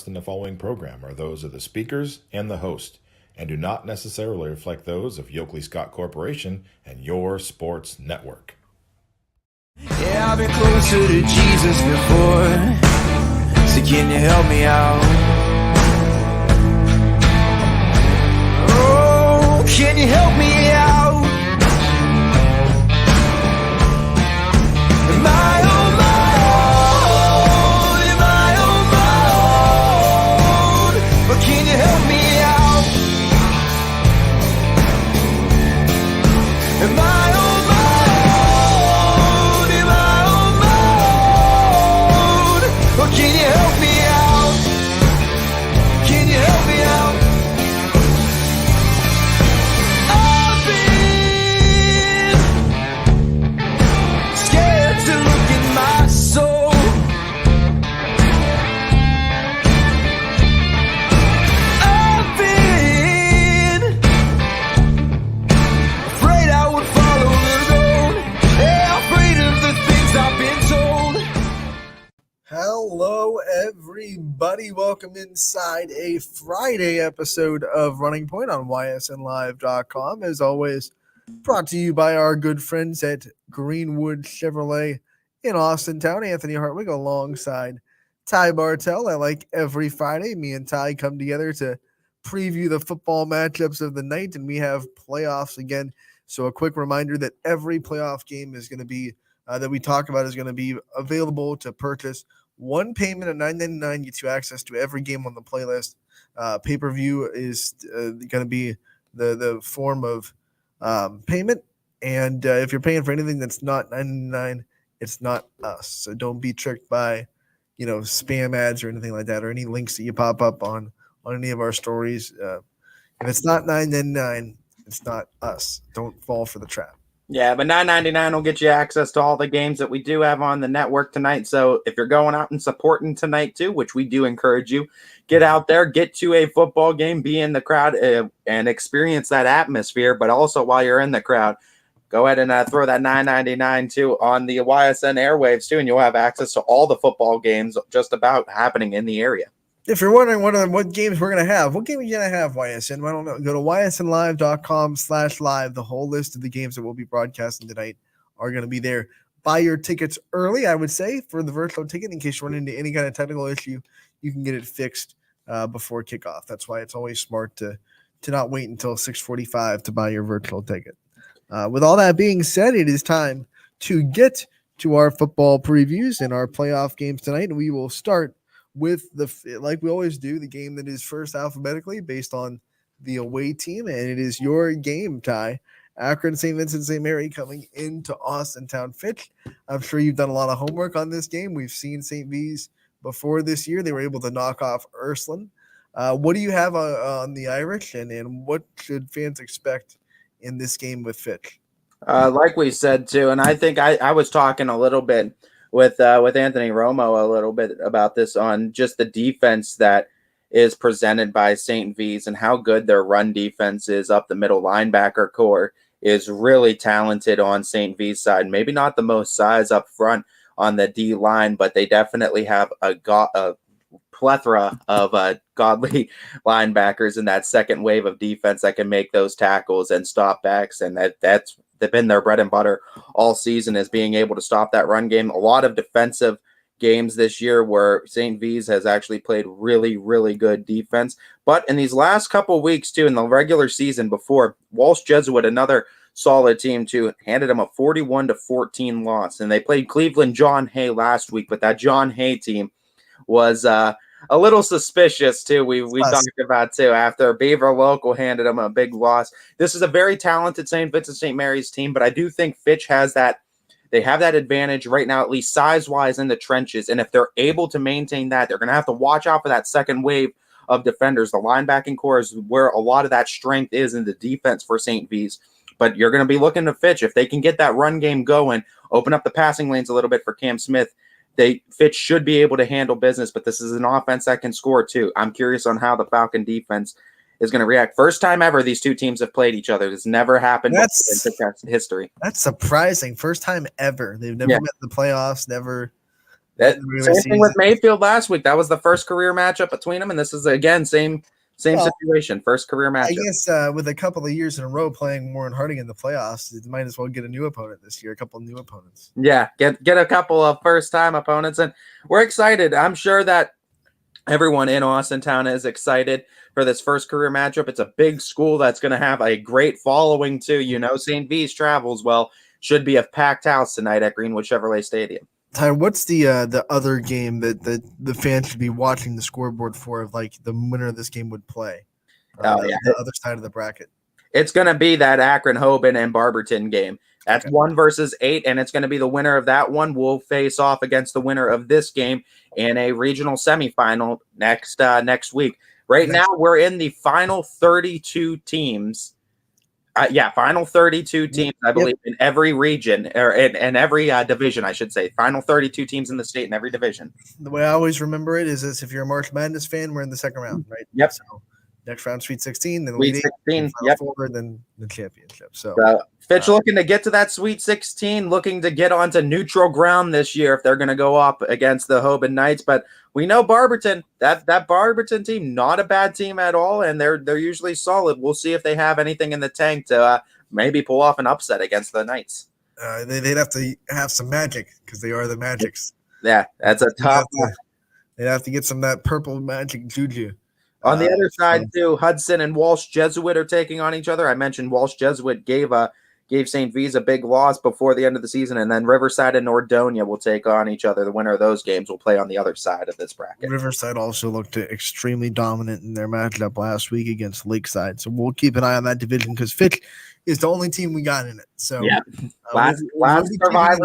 In the following program are those of the speakers and the host, and do not necessarily reflect those of Yoakley Scott Corporation and your sports network. Yeah, I've been closer to Jesus before, so can you help me out? Oh, can you help me out? Am I on my own? Am I on my own? But can you help me out? Am I on my own? Am I on my own? Or can you help me out? Can you help me out? I've been scared to look in my soul. I've been afraid I would follow the road. Yeah, afraid of the things I've been told. Hello, everybody. Welcome inside a Friday episode of Running Point on ysnlive.com. As always, brought to you by our good friends at Greenwood Chevrolet in Austintown. Anthony Hartwig alongside Ty Bartell. Like every Friday, me and Ty come together to preview the football matchups of the night, and we have playoffs again. So a quick reminder that every playoff game is going to be that we talk about is going to be available to purchase. One payment of $9.99 gets you access to every game on the playlist. Pay-per-view is going to be the form of payment, and if you're paying for anything that's not $9.99, it's not us. So don't be tricked by spam ads or anything like that, or any links that you pop up on any of our stories. If it's not $9.99, it's not us. Don't fall for the trap. Yeah, but $9.99 will get you access to all the games that we do have on the network tonight. So if you're going out and supporting tonight too, which we do encourage you, get out there, get to a football game, be in the crowd, and experience that atmosphere. But also while you're in the crowd, go ahead and throw that $9.99 too on the YSN airwaves too, and you'll have access to all the football games just about happening in the area. If you're wondering what games we're going to have, what game are you going to have, YSN? I don't know. Go to ysnlive.com/live. The whole list of the games that we'll be broadcasting tonight are going to be there. Buy your tickets early, I would say, for the virtual ticket. In case you run into any kind of technical issue, you can get it fixed before kickoff. That's why it's always smart to not wait until 6:45 to buy your virtual ticket. With all that being said, it is time to get to our football previews and our playoff games tonight. We will start with like we always do, the game that is first alphabetically based on the away team, and it is your game, Ty. Akron St. Vincent St. Mary coming into Austintown. Fitch, I'm sure you've done a lot of homework on this game. We've seen St. V's before this year. They were able to knock off Ursuline. What do you have on the Irish, and what should fans expect in this game with Fitch? Like we said too, and I think I was talking a little bit with Anthony Romo a little bit about this on just the defense that is presented by St. V's and how good their run defense is up the middle. Linebacker core is really talented on St. V's side. Maybe not the most size up front on the D line, but they definitely have a plethora of godly linebackers in that second wave of defense that can make those tackles and stop backs, and that's been their bread and butter all season, is being able to stop that run game. A lot of defensive games this year where St. V's has actually played really, really good defense. But in these last couple weeks too, in the regular season before, Walsh Jesuit, another solid team too, handed them a 41-14 loss. And they played Cleveland John Hay last week, but that John Hay team was a little suspicious too. We talked about too after Beaver Local handed them a big loss. This is a very talented St. Vincent St. Mary's team, but I do think Fitch has that. They have that advantage right now, at least size-wise in the trenches. And if they're able to maintain that, they're going to have to watch out for that second wave of defenders. The linebacking core is where a lot of that strength is in the defense for St. V's. But you're going to be looking to Fitch. If they can get that run game going, open up the passing lanes a little bit for Cam Smith, Fitch should be able to handle business, but this is an offense that can score too. I'm curious on how the Falcon defense is going to react. First time ever these two teams have played each other. This never happened in Fitch history. That's surprising. First time ever. They've never met in the playoffs, never That We're same gonna thing see- with Mayfield last week. That was the first career matchup between them, and this is again same Well, situation. First career I matchup. guess with a couple of years in a row playing Warren Harding in the playoffs, it might as well get a new opponent this year. A couple of new opponents. Yeah, get a couple of first time opponents, and we're excited. I'm sure that everyone in Austin Town is excited for this first career matchup. It's a big school that's going to have a great following too. You know, St. V's travels well. Should be a packed house tonight at Greenwood Chevrolet Stadium. Ty, what's the other game that the fans should be watching the scoreboard for? Of like the winner of this game would play. The other side of the bracket. It's going to be that Akron, Hoban, and Barberton game. That's Okay. 1 versus 8, and it's going to be the winner of that one will face off against the winner of this game in a regional semifinal next week. Right now, we're in the final 32 teams. Final 32 teams, I believe, in every region, or in every division, I should say. Final 32 teams in the state in every division. The way I always remember it is this: if you're a March Madness fan, we're in the second round, right? Yep. So next round, Sweet 16, then Sweet Elite 16, Eight, Final yep. Four, then the championship. So Fitch looking to get to that Sweet 16, looking to get onto neutral ground this year if they're going to go up against the Hoban Knights. But we know Barberton, that Barberton team, not a bad team at all, and they're usually solid. We'll see if they have anything in the tank to maybe pull off an upset against the Knights. they'd have to have some magic because they are the Magics. Yeah, that's a tough one. They'd have to get some of that purple magic juju. On the other side, too, Hudson and Walsh Jesuit are taking on each other. I mentioned Walsh Jesuit gave St. V's a big loss before the end of the season, and then Riverside and Nordonia will take on each other. The winner of those games will play on the other side of this bracket. Riverside also looked extremely dominant in their matchup last week against Lakeside. So we'll keep an eye on that division because Fitch is the only team we got in it. So Yeah, last be survivor.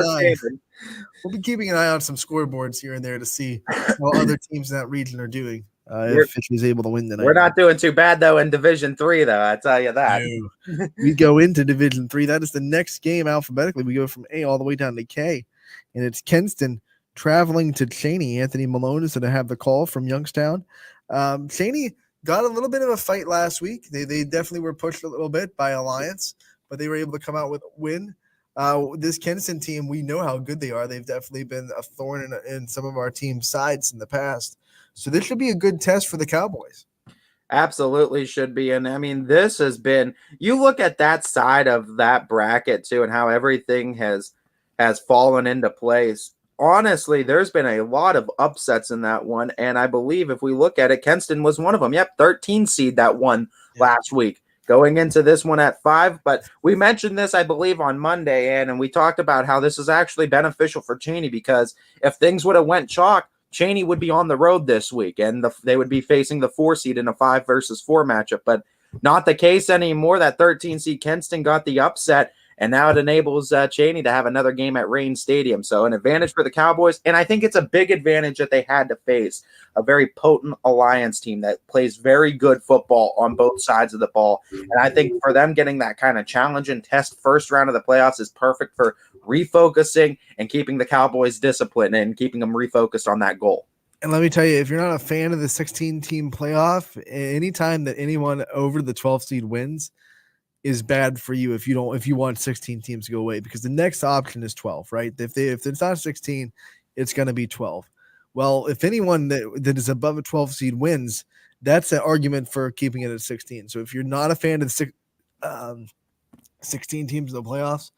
we'll be keeping an eye on some scoreboards here and there to see how other teams in that region are doing. If Fitch is able to win tonight. We're not doing too bad though in Division 3, though. I tell you that. No. We go into Division 3. That is the next game alphabetically. We go from A all the way down to K, and it's Kenston traveling to Cheney. Anthony Malone is going to have the call from Youngstown. Cheney got a little bit of a fight last week. They definitely were pushed a little bit by Alliance, but they were able to come out with a win. This Kenston team, we know how good they are. They've definitely been a thorn in some of our team's sides in the past. So this should be a good test for the Cowboys. Absolutely should be. And I mean, this has been, you look at that side of that bracket too, and how everything has fallen into place. Honestly, there's been a lot of upsets in that one. And I believe if we look at it, Kenston was one of them. Yep, 13 seed that won last week. Going into this one at 5. But we mentioned this, I believe, on Monday, and we talked about how this is actually beneficial for Cheney because if things would have went chalk, Cheney would be on the road this week, and they would be facing the 4 seed in a 5 versus 4 matchup. But not the case anymore. That 13 seed Kenston got the upset, and now it enables Cheney to have another game at Rain Stadium. So an advantage for the Cowboys, and I think it's a big advantage that they had to face a very potent Alliance team that plays very good football on both sides of the ball. And I think for them getting that kind of challenge and test first round of the playoffs is perfect for refocusing and keeping the Cowboys disciplined and keeping them refocused on that goal. And let me tell you, if you're not a fan of the 16-team playoff, anytime that anyone over the 12 seed wins is bad for you if you want 16 teams to go away, because the next option is 12, right? If it's not 16, it's going to be 12. Well, if anyone that is above a 12 seed wins, that's an argument for keeping it at 16. So if you're not a fan of the 16 teams in the playoffs,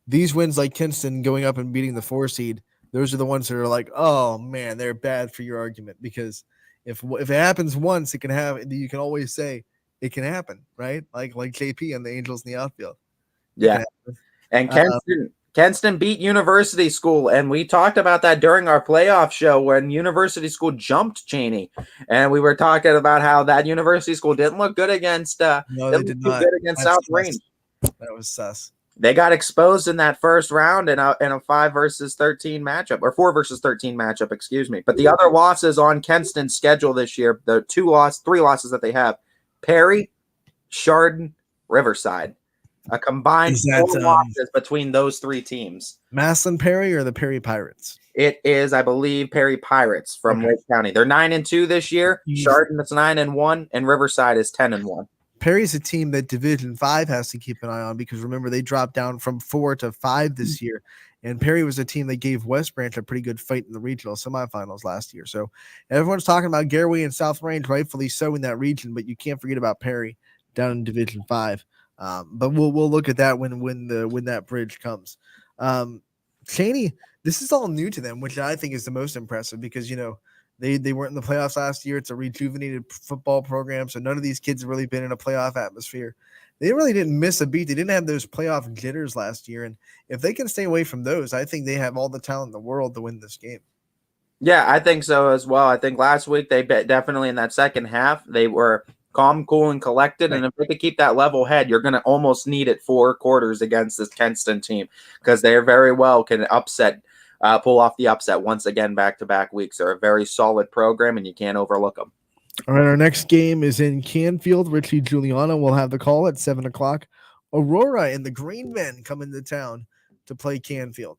these wins like Kinston going up and beating the 4 seed, those are the ones that are like, oh man, they're bad for your argument, because if it happens once, you can always say it can happen, right? Like JP and the Angels in the outfield. Yeah. And Kenston beat University School, and we talked about that during our playoff show when University School jumped Cheney, and we were talking about how that University School didn't look good against no, they did not. Good against South Range. That was sus. They got exposed in that first round in a 5 versus 13 matchup, or 4 versus 13 matchup, excuse me. But the other losses on Kenston's schedule this year, the 3 losses that they have: Perry, Chardon, Riverside. A combined 4 losses between those 3 teams. Maslin Perry or the Perry Pirates? It is, I believe, Perry Pirates from Lake County. They're 9-2 this year. Chardon is 9-1, and Riverside is 10-1. Perry's a team that Division 5 has to keep an eye on, because remember, they dropped down from 4 to 5 this year, And Perry was a team that gave West Branch a pretty good fight in the regional semifinals last year. So everyone's talking about Garaway and South Range, rightfully so in that region, but you can't forget about Perry down in Division 5. But we'll look at that when that bridge comes. Cheney, this is all new to them, which I think is the most impressive because they weren't in the playoffs last year. It's a rejuvenated football program, so none of these kids have really been in a playoff atmosphere. They really didn't miss a beat. They didn't have those playoff jitters last year, and if they can stay away from those, I think they have all the talent in the world to win this game. Yeah, I think so as well. I think last week they definitely in that second half they were calm, cool, and collected. Right. And if they could keep that level head, you're going to almost need it 4 quarters against this Kenston team because they very well can pull off the upset once again back-to-back weeks. They're a very solid program, and you can't overlook them. All right, our next game is in Canfield. Richie Giuliano will have the call at 7 o'clock. Aurora and the Green Men come into town to play Canfield.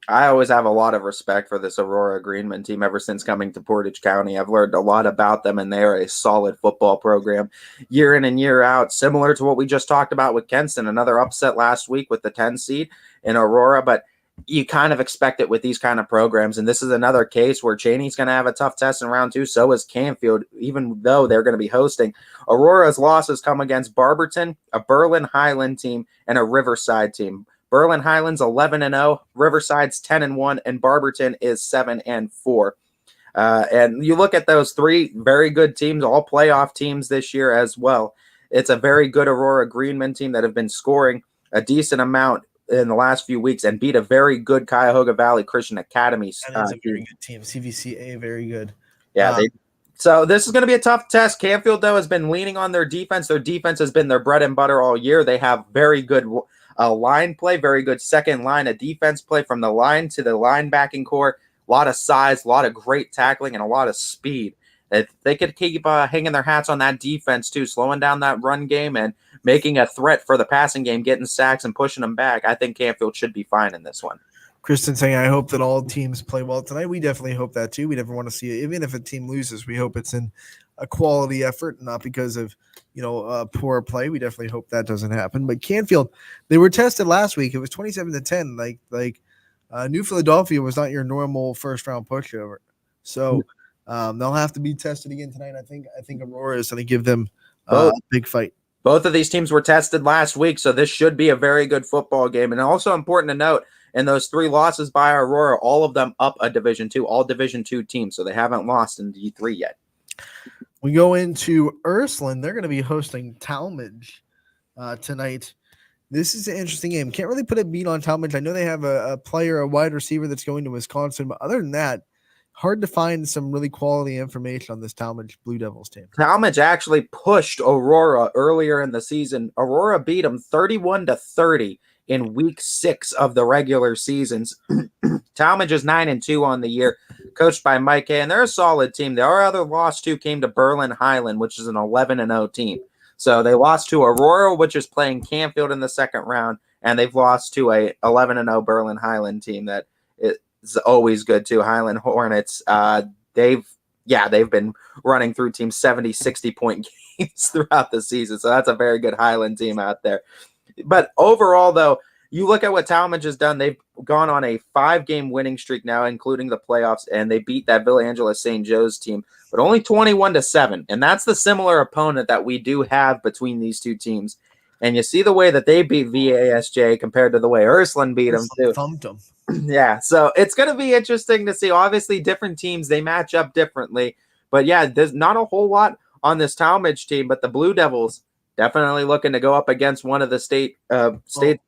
I always have a lot of respect for this Aurora Greenman team ever since coming to Portage County. I've learned a lot about them, and they are a solid football program year in and year out, similar to what we just talked about with Kenston, another upset last week with the 10 seed in Aurora, but you kind of expect it with these kind of programs, and this is another case where Cheney's going to have a tough test in round 2, so is Canfield, even though they're going to be hosting. Aurora's losses come against Barberton, a Berlin Highland team, and a Riverside team. Berlin Highlands 11-0, Riverside's 10-1, and Barberton is 7-4. And you look at those 3 very good teams, all playoff teams this year as well. It's a very good Aurora Greenman team that have been scoring a decent amount in the last few weeks and beat a very good Cuyahoga Valley Christian Academy. That is a very good team. CVCA, very good. Yeah, so this is going to be a tough test. Canfield, though, has been leaning on their defense. Their defense has been their bread and butter all year. They have very good line play, very good second line of defense play from the line to the linebacking core. A lot of size, a lot of great tackling, and a lot of speed. If they could keep hanging their hats on that defense, too, slowing down that run game and making a threat for the passing game, getting sacks and pushing them back, I think Canfield should be fine in this one. Kristen saying, I hope that all teams play well tonight. We definitely hope that, too. We never want to see it. Even if a team loses, we hope it's in a quality effort, not because of poor play. We definitely hope that doesn't happen. But Canfield, they were tested last week. It was 27-10. Like New Philadelphia was not your normal first round pushover. So they'll have to be tested again tonight. I think Aurora is going to give them a big fight. Both of these teams were tested last week, so this should be a very good football game. And also important to note, in those 3 losses by Aurora, all of them up a Division II, all Division II teams, so they haven't lost in D3 yet. We go into Ursuline. They're going to be hosting Talmadge tonight. This is an interesting game. Can't really put a beat on Talmadge. I know they have a player, a wide receiver that's going to Wisconsin, but other than that, hard to find some really quality information on this Talmadge Blue Devils team. Talmadge actually pushed Aurora earlier in the season. Aurora beat them 31-30 in week 6 of the regular seasons. Talmadge is 9-2 on the year, coached by Mike Hay, and they're a solid team. Their other loss, too, came to Berlin Highland, which is an 11-0 team. So they lost to Aurora, which is playing Canfield in the second round, and they've lost to a 11-0 Berlin Highland team that is always good, too. Highland Hornets, they've been running through teams 70, 60-point games throughout the season, so that's a very good Highland team out there. But overall, though, you look at what Talmadge has done. They've gone on a 5-game winning streak now, including the playoffs, and they beat that Villa Angela St. Joe's team, but only 21-7. And that's the similar opponent that we do have between these two teams. And you see the way that they beat VASJ compared to the way Ursuline beat them, too. Thumped them. Yeah, so it's going to be interesting to see. Obviously, different teams, they match up differently. But, yeah, there's not a whole lot on this Talmadge team, but the Blue Devils definitely looking to go up against one of the state's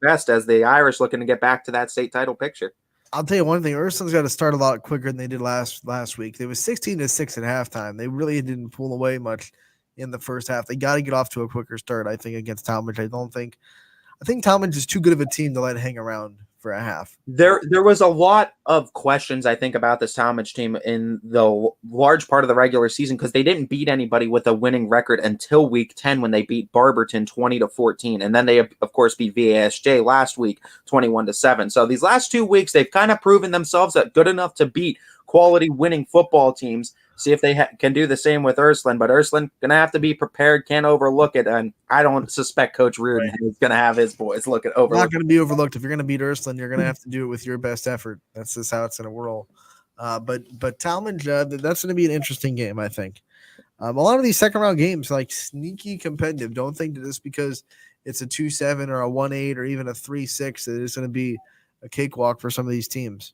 best, as the Irish looking to get back to that state title picture. I'll tell you one thing. Ursuline's got to start a lot quicker than they did last week. They was 16-6 at halftime. They really didn't pull away much in the first half. They got to get off to a quicker start, I think, against Talmadge. I think Talmadge is too good of a team to let it hang around for a half. There was a lot of questions, I think, about this Talmadge team in the large part of the regular season because they didn't beat anybody with a winning record until week 10 when they beat Barberton 20-14. And then they, of course, beat VASJ last week 21-7. So these last 2 weeks, they've kind of proven themselves that good enough to beat quality winning football teams. see if they can do the same with Ysn. But Ysn going to have to be prepared, can't overlook it. And I don't suspect Coach Reardon is going to have his boys look at overlook. Not going to be overlooked. If you're going to beat Ysn, you're going to have to do it with your best effort. That's just how it's going to roll. But Talmadge, that's going to be an interesting game, I think. A lot of these second round games, like sneaky competitive. Don't think that just because it's a 2-7 or a 1-8 or even a 3-6 that it's going to be a cakewalk for some of these teams.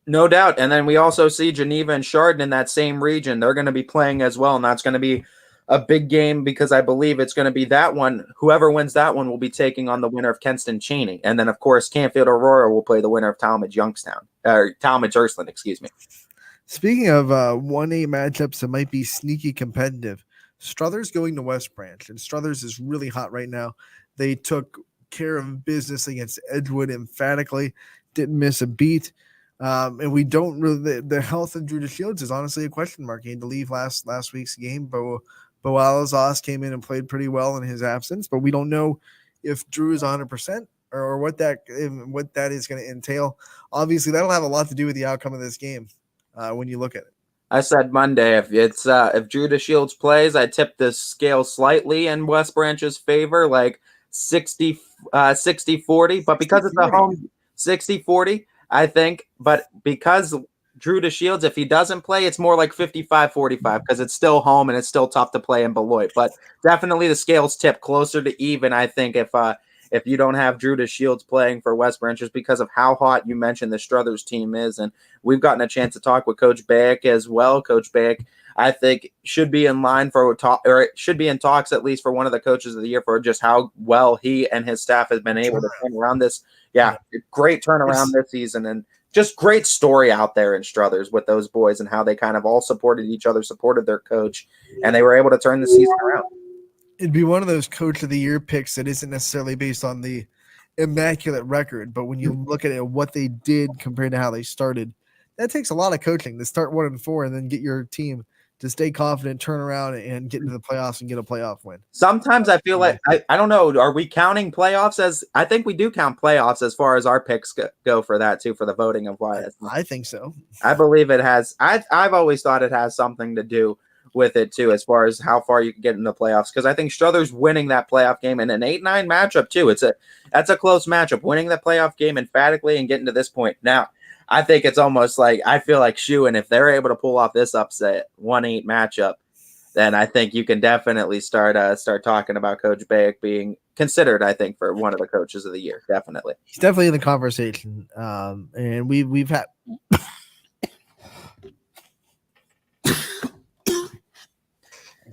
No doubt. And then we also see Geneva and Chardon in that same region. They're going to be playing as well, and that's going to be a big game because I believe it's going to be that one. Whoever wins that one will be taking on the winner of Kenston Cheney. And then, of course, Canfield Aurora will play the winner of Talmadge Youngstown, or Talmadge Ysn, excuse me. Speaking of 1-8 matchups that might be sneaky competitive, Struthers going to West Branch, and Struthers is really hot right now. They took care of business against Edgewood emphatically, didn't miss a beat. And we don't really, the health of Drew DeShields is honestly a question mark. He had to leave last week's game, but Boalazos came in and played pretty well in his absence, but we don't know if Drew is 100% or what that is going to entail. Obviously, that'll have a lot to do with the outcome of this game when you look at it. I said Monday, if Drew DeShields plays, I tip the scale slightly in West Branch's favor, like 60-40, but because it's a home 60-40, I think, but because Drew DeShields, if he doesn't play, it's more like 55-45 because it's still home and it's still tough to play in Beloit. But definitely the scales tip closer to even, I think, if you don't have Drew DeShields playing for West Branch, just because of how hot you mentioned the Struthers team is. And we've gotten a chance to talk with Coach Bayek as well. Coach Bayek, I think, should be in line for talk, or should be in talks at least for one of the coaches of the year for just how well he and his staff has been able to turn around this. Yeah, great turnaround this season, and just great story out there in Struthers with those boys and how they kind of all supported each other, supported their coach, and they were able to turn the season around. It'd be one of those coach of the year picks that isn't necessarily based on the immaculate record, but when you look at it, what they did compared to how they started, that takes a lot of coaching to start 1-4 and then get your team to stay confident, turn around and get into the playoffs and get a playoff win. Sometimes I feel like, I don't know, are we counting playoffs as, I think we do count playoffs as far as our picks go for that too, for the voting of why. I think so. I believe it has, I've always thought it has something to do with it too, as far as how far you can get in the playoffs. Because I think Struthers winning that playoff game in an 8-9 matchup too. That's a close matchup. Winning the playoff game emphatically and getting to this point. Now, I think it's almost like, I feel like Schuhen, if they're able to pull off this upset 1-8 matchup, then I think you can definitely start talking about Coach Bayek being considered, I think, for one of the coaches of the year. Definitely. He's definitely in the conversation. And we've had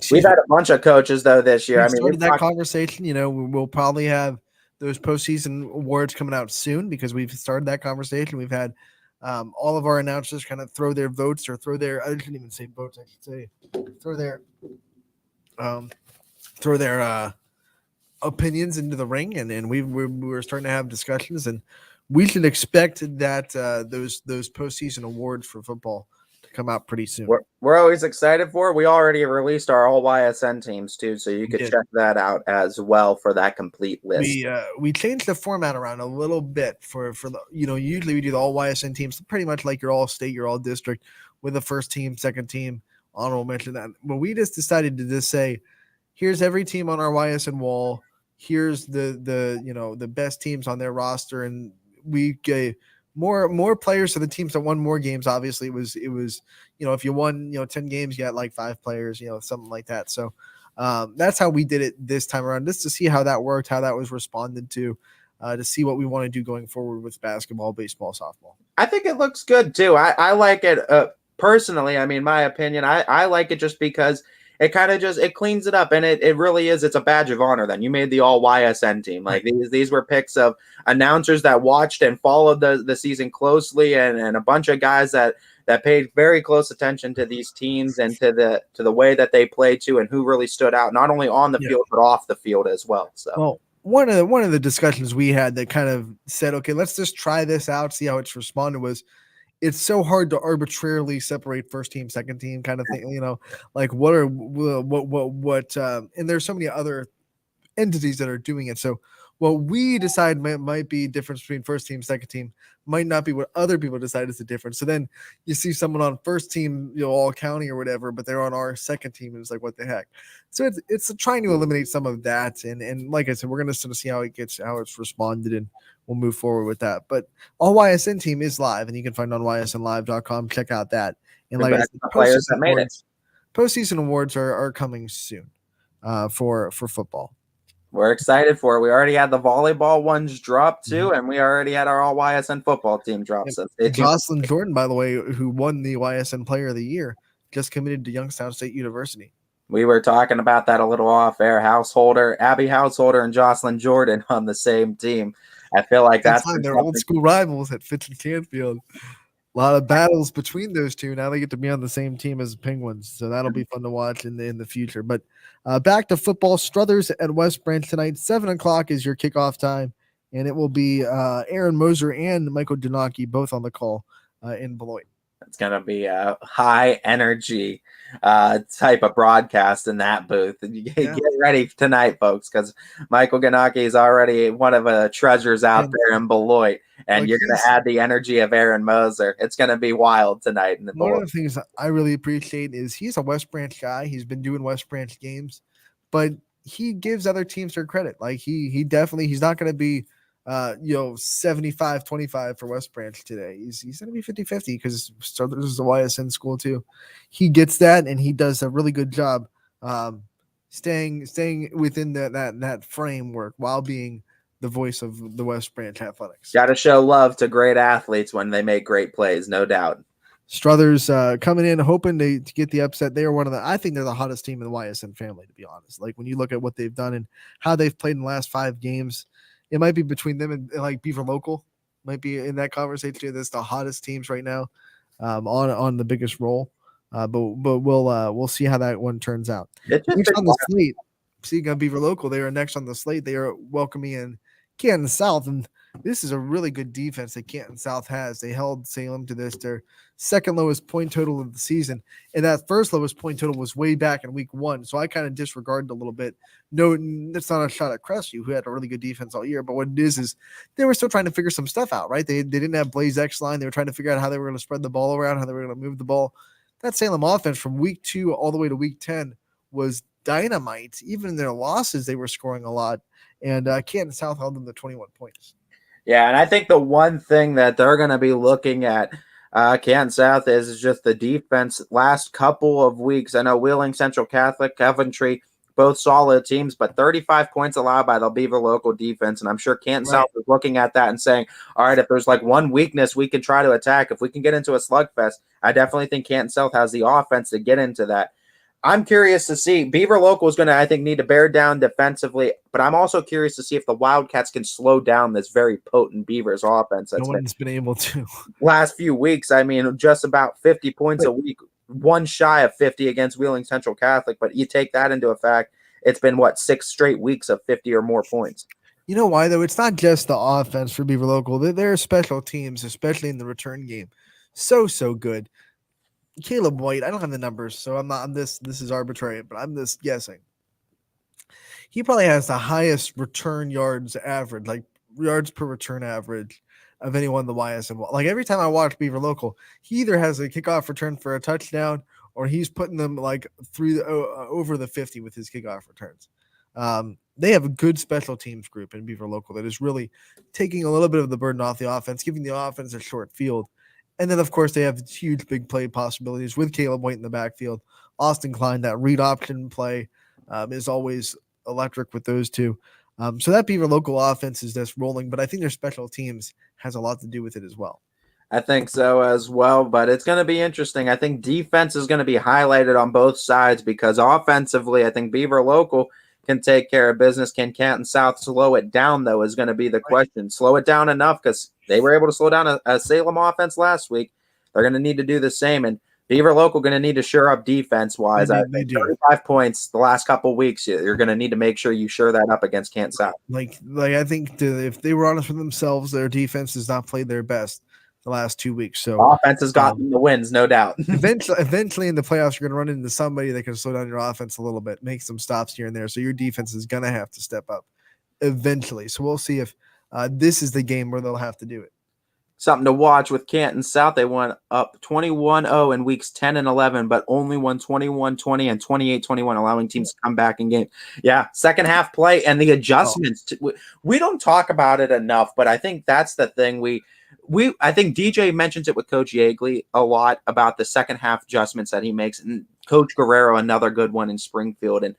We've had a bunch of coaches though this year. We've that conversation. You know, we'll probably have those postseason awards coming out soon because we've started that conversation. We've had all of our announcers kind of throw their votes or I shouldn't even say votes. I should say throw their opinions into the ring, and we're starting to have discussions, and we should expect that those postseason awards for football come out pretty soon. We're always excited for it. We already released our all YSN teams too, so you could check that out as well for that complete list. We changed the format around a little bit for the, usually we do the all YSN teams pretty much like your all state, your all district with the first team, second team, honorable mention that. But we just decided to just say, here's every team on our YSN wall. Here's the best teams on their roster, and we gave more players to the teams that won more games. Obviously it was if you won 10 games, you got like 5 players, something like that. So that's how we did it this time around, just to see how that worked, how that was responded to see what we want to do going forward with basketball, baseball, softball. I think it looks good too. I like it personally. I mean, my opinion, I like it just because it kind of it cleans it up, and it really is. It's a badge of honor. Then you made the all YSN team. Like these were picks of announcers that watched and followed the season closely, and a bunch of guys that paid very close attention to these teams and to the way that they played too, and who really stood out, not only on the field but off the field as well. So one of the discussions we had that kind of said, okay, let's just try this out, see how it's responded, was it's so hard to arbitrarily separate first team, second team kind of thing, like and there's so many other entities that are doing it. So what we decide might be difference between first team, second team, might not be what other people decide is the difference. So then you see someone on first team, all county or whatever, but they're on our second team, and it's like, what the heck? So it's trying to eliminate some of that, and like I said, we're gonna sort of see how it's responded, and we'll move forward with that. But all YSN team is live, and you can find it on ysnlive.com. Check out that. And like I said, the players that made it. Postseason awards are coming soon for football. We're excited for it. We already had the volleyball ones drop too, and we already had our all YSN football team drop. So Jocelyn Jordan, by the way, who won the YSN Player of the Year, just committed to Youngstown State University. We were talking about that a little off air. Abby Householder, and Jocelyn Jordan on the same team. I feel like that's their old school rivals at Fitz and Canfield. A lot of battles between those two. Now they get to be on the same team as the Penguins, so that'll be fun to watch in the future. But back to football. Struthers at West Branch tonight. 7:00 is your kickoff time, and it will be Aaron Moser and Michael Dunaki both on the call in Beloit. It's going to be a high energy type of broadcast in that booth. Get ready tonight, folks, because Michael Ganaki is already one of the treasures out there in Beloit, and you're going to add the energy of Aaron Moser. It's going to be wild tonight. One of the things I really appreciate is he's a West Branch guy. He's been doing West Branch games, but he gives other teams their credit. Like he definitely, he's not going to be 75-25 for West Branch today. He's going to be 50-50 because Struthers is a YSN school too. He gets that, and he does a really good job staying within that framework while being the voice of the West Branch Athletics. Got to show love to great athletes when they make great plays, no doubt. Struthers coming in hoping to get the upset. They are I think they're the hottest team in the YSN family, to be honest. Like when you look at what they've done and how they've played in the last 5 games, it might be between them and like Beaver Local might be in that conversation. That's the hottest teams right now on the biggest role. But we'll see how that one turns out. Next on the slate, speaking of Beaver Local, they are next on the slate. They are welcoming in Canton South, and this is a really good defense that Canton South has. They held Salem to their second lowest point total of the season, and that first lowest point total was way back in week 1. So I kind of disregarded a little bit. No, that's not a shot at Crestview, who had a really good defense all year. But what it is they were still trying to figure some stuff out, right? They didn't have Blaze X line. They were trying to figure out how they were going to spread the ball around, how they were going to move the ball. That Salem offense from week 2 all the way to week 10 was dynamite. Even in their losses, they were scoring a lot. And Canton South held them to 21 points. Yeah, and I think the one thing that they're going to be looking at Canton South is just the defense last couple of weeks. I know Wheeling, Central Catholic, Coventry, both solid teams, but 35 points allowed by the Beaver Local defense. And I'm sure Canton South is looking at that and saying, all right, if there's like one weakness we can try to attack, if we can get into a slugfest, I definitely think Canton South has the offense to get into that. I'm curious to see. Beaver Local is going to, I think, need to bear down defensively, but I'm also curious to see if the Wildcats can slow down this very potent Beavers offense. No one's been able to. Last few weeks, I mean, just about 50 points a week, one shy of 50 against Wheeling Central Catholic, but you take that into effect, it's been, 6 straight weeks of 50 or more points. You know why, though? It's not just the offense for Beaver Local. They're special teams, especially in the return game. So good. Caleb White, I don't have the numbers, so I'm this is arbitrary, but I'm just guessing. He probably has the highest return yards average, like yards per return average of anyone in the YSN. Like every time I watch Beaver Local, he either has a kickoff return for a touchdown or he's putting them like through over the 50 with his kickoff returns. They have a good special teams group in Beaver Local that is really taking a little bit of the burden off the offense, giving the offense a short field. And then, of course, they have huge big play possibilities with Caleb White in the backfield. Austin Klein, that read option play is always electric with those two. So that Beaver Local offense is just rolling, but I think their special teams has a lot to do with it as well. I think so as well, but it's going to be interesting. I think defense is going to be highlighted on both sides because offensively, I think Beaver Local can take care of business. Can Canton South slow it down, though, is going to be the question. Slow it down enough because they were able to slow down a Salem offense last week. They're going to need to do the same. And Beaver Local going to need to shore up defense-wise. I think 35 points the last couple of weeks, you're going to need to make sure you shore that up against Canton South. Like I think if they were honest with themselves, their defense has not played their best the last 2 weeks. So offense has gotten the wins, no doubt. Eventually in the playoffs, you're going to run into somebody that can slow down your offense a little bit, make some stops here and there. So your defense is going to have to step up eventually. So we'll see if this is the game where they'll have to do it. Something to watch with Canton South. They went up 21-0 in weeks 10 and 11, but only won 21-20 and 28-21, allowing teams to come back in game. Yeah, second half play and the adjustments. We don't talk about it enough, but I think that's the thing. I think DJ mentions it with Coach Yeagley a lot about the second half adjustments that he makes, and Coach Guerrero, another good one in Springfield. And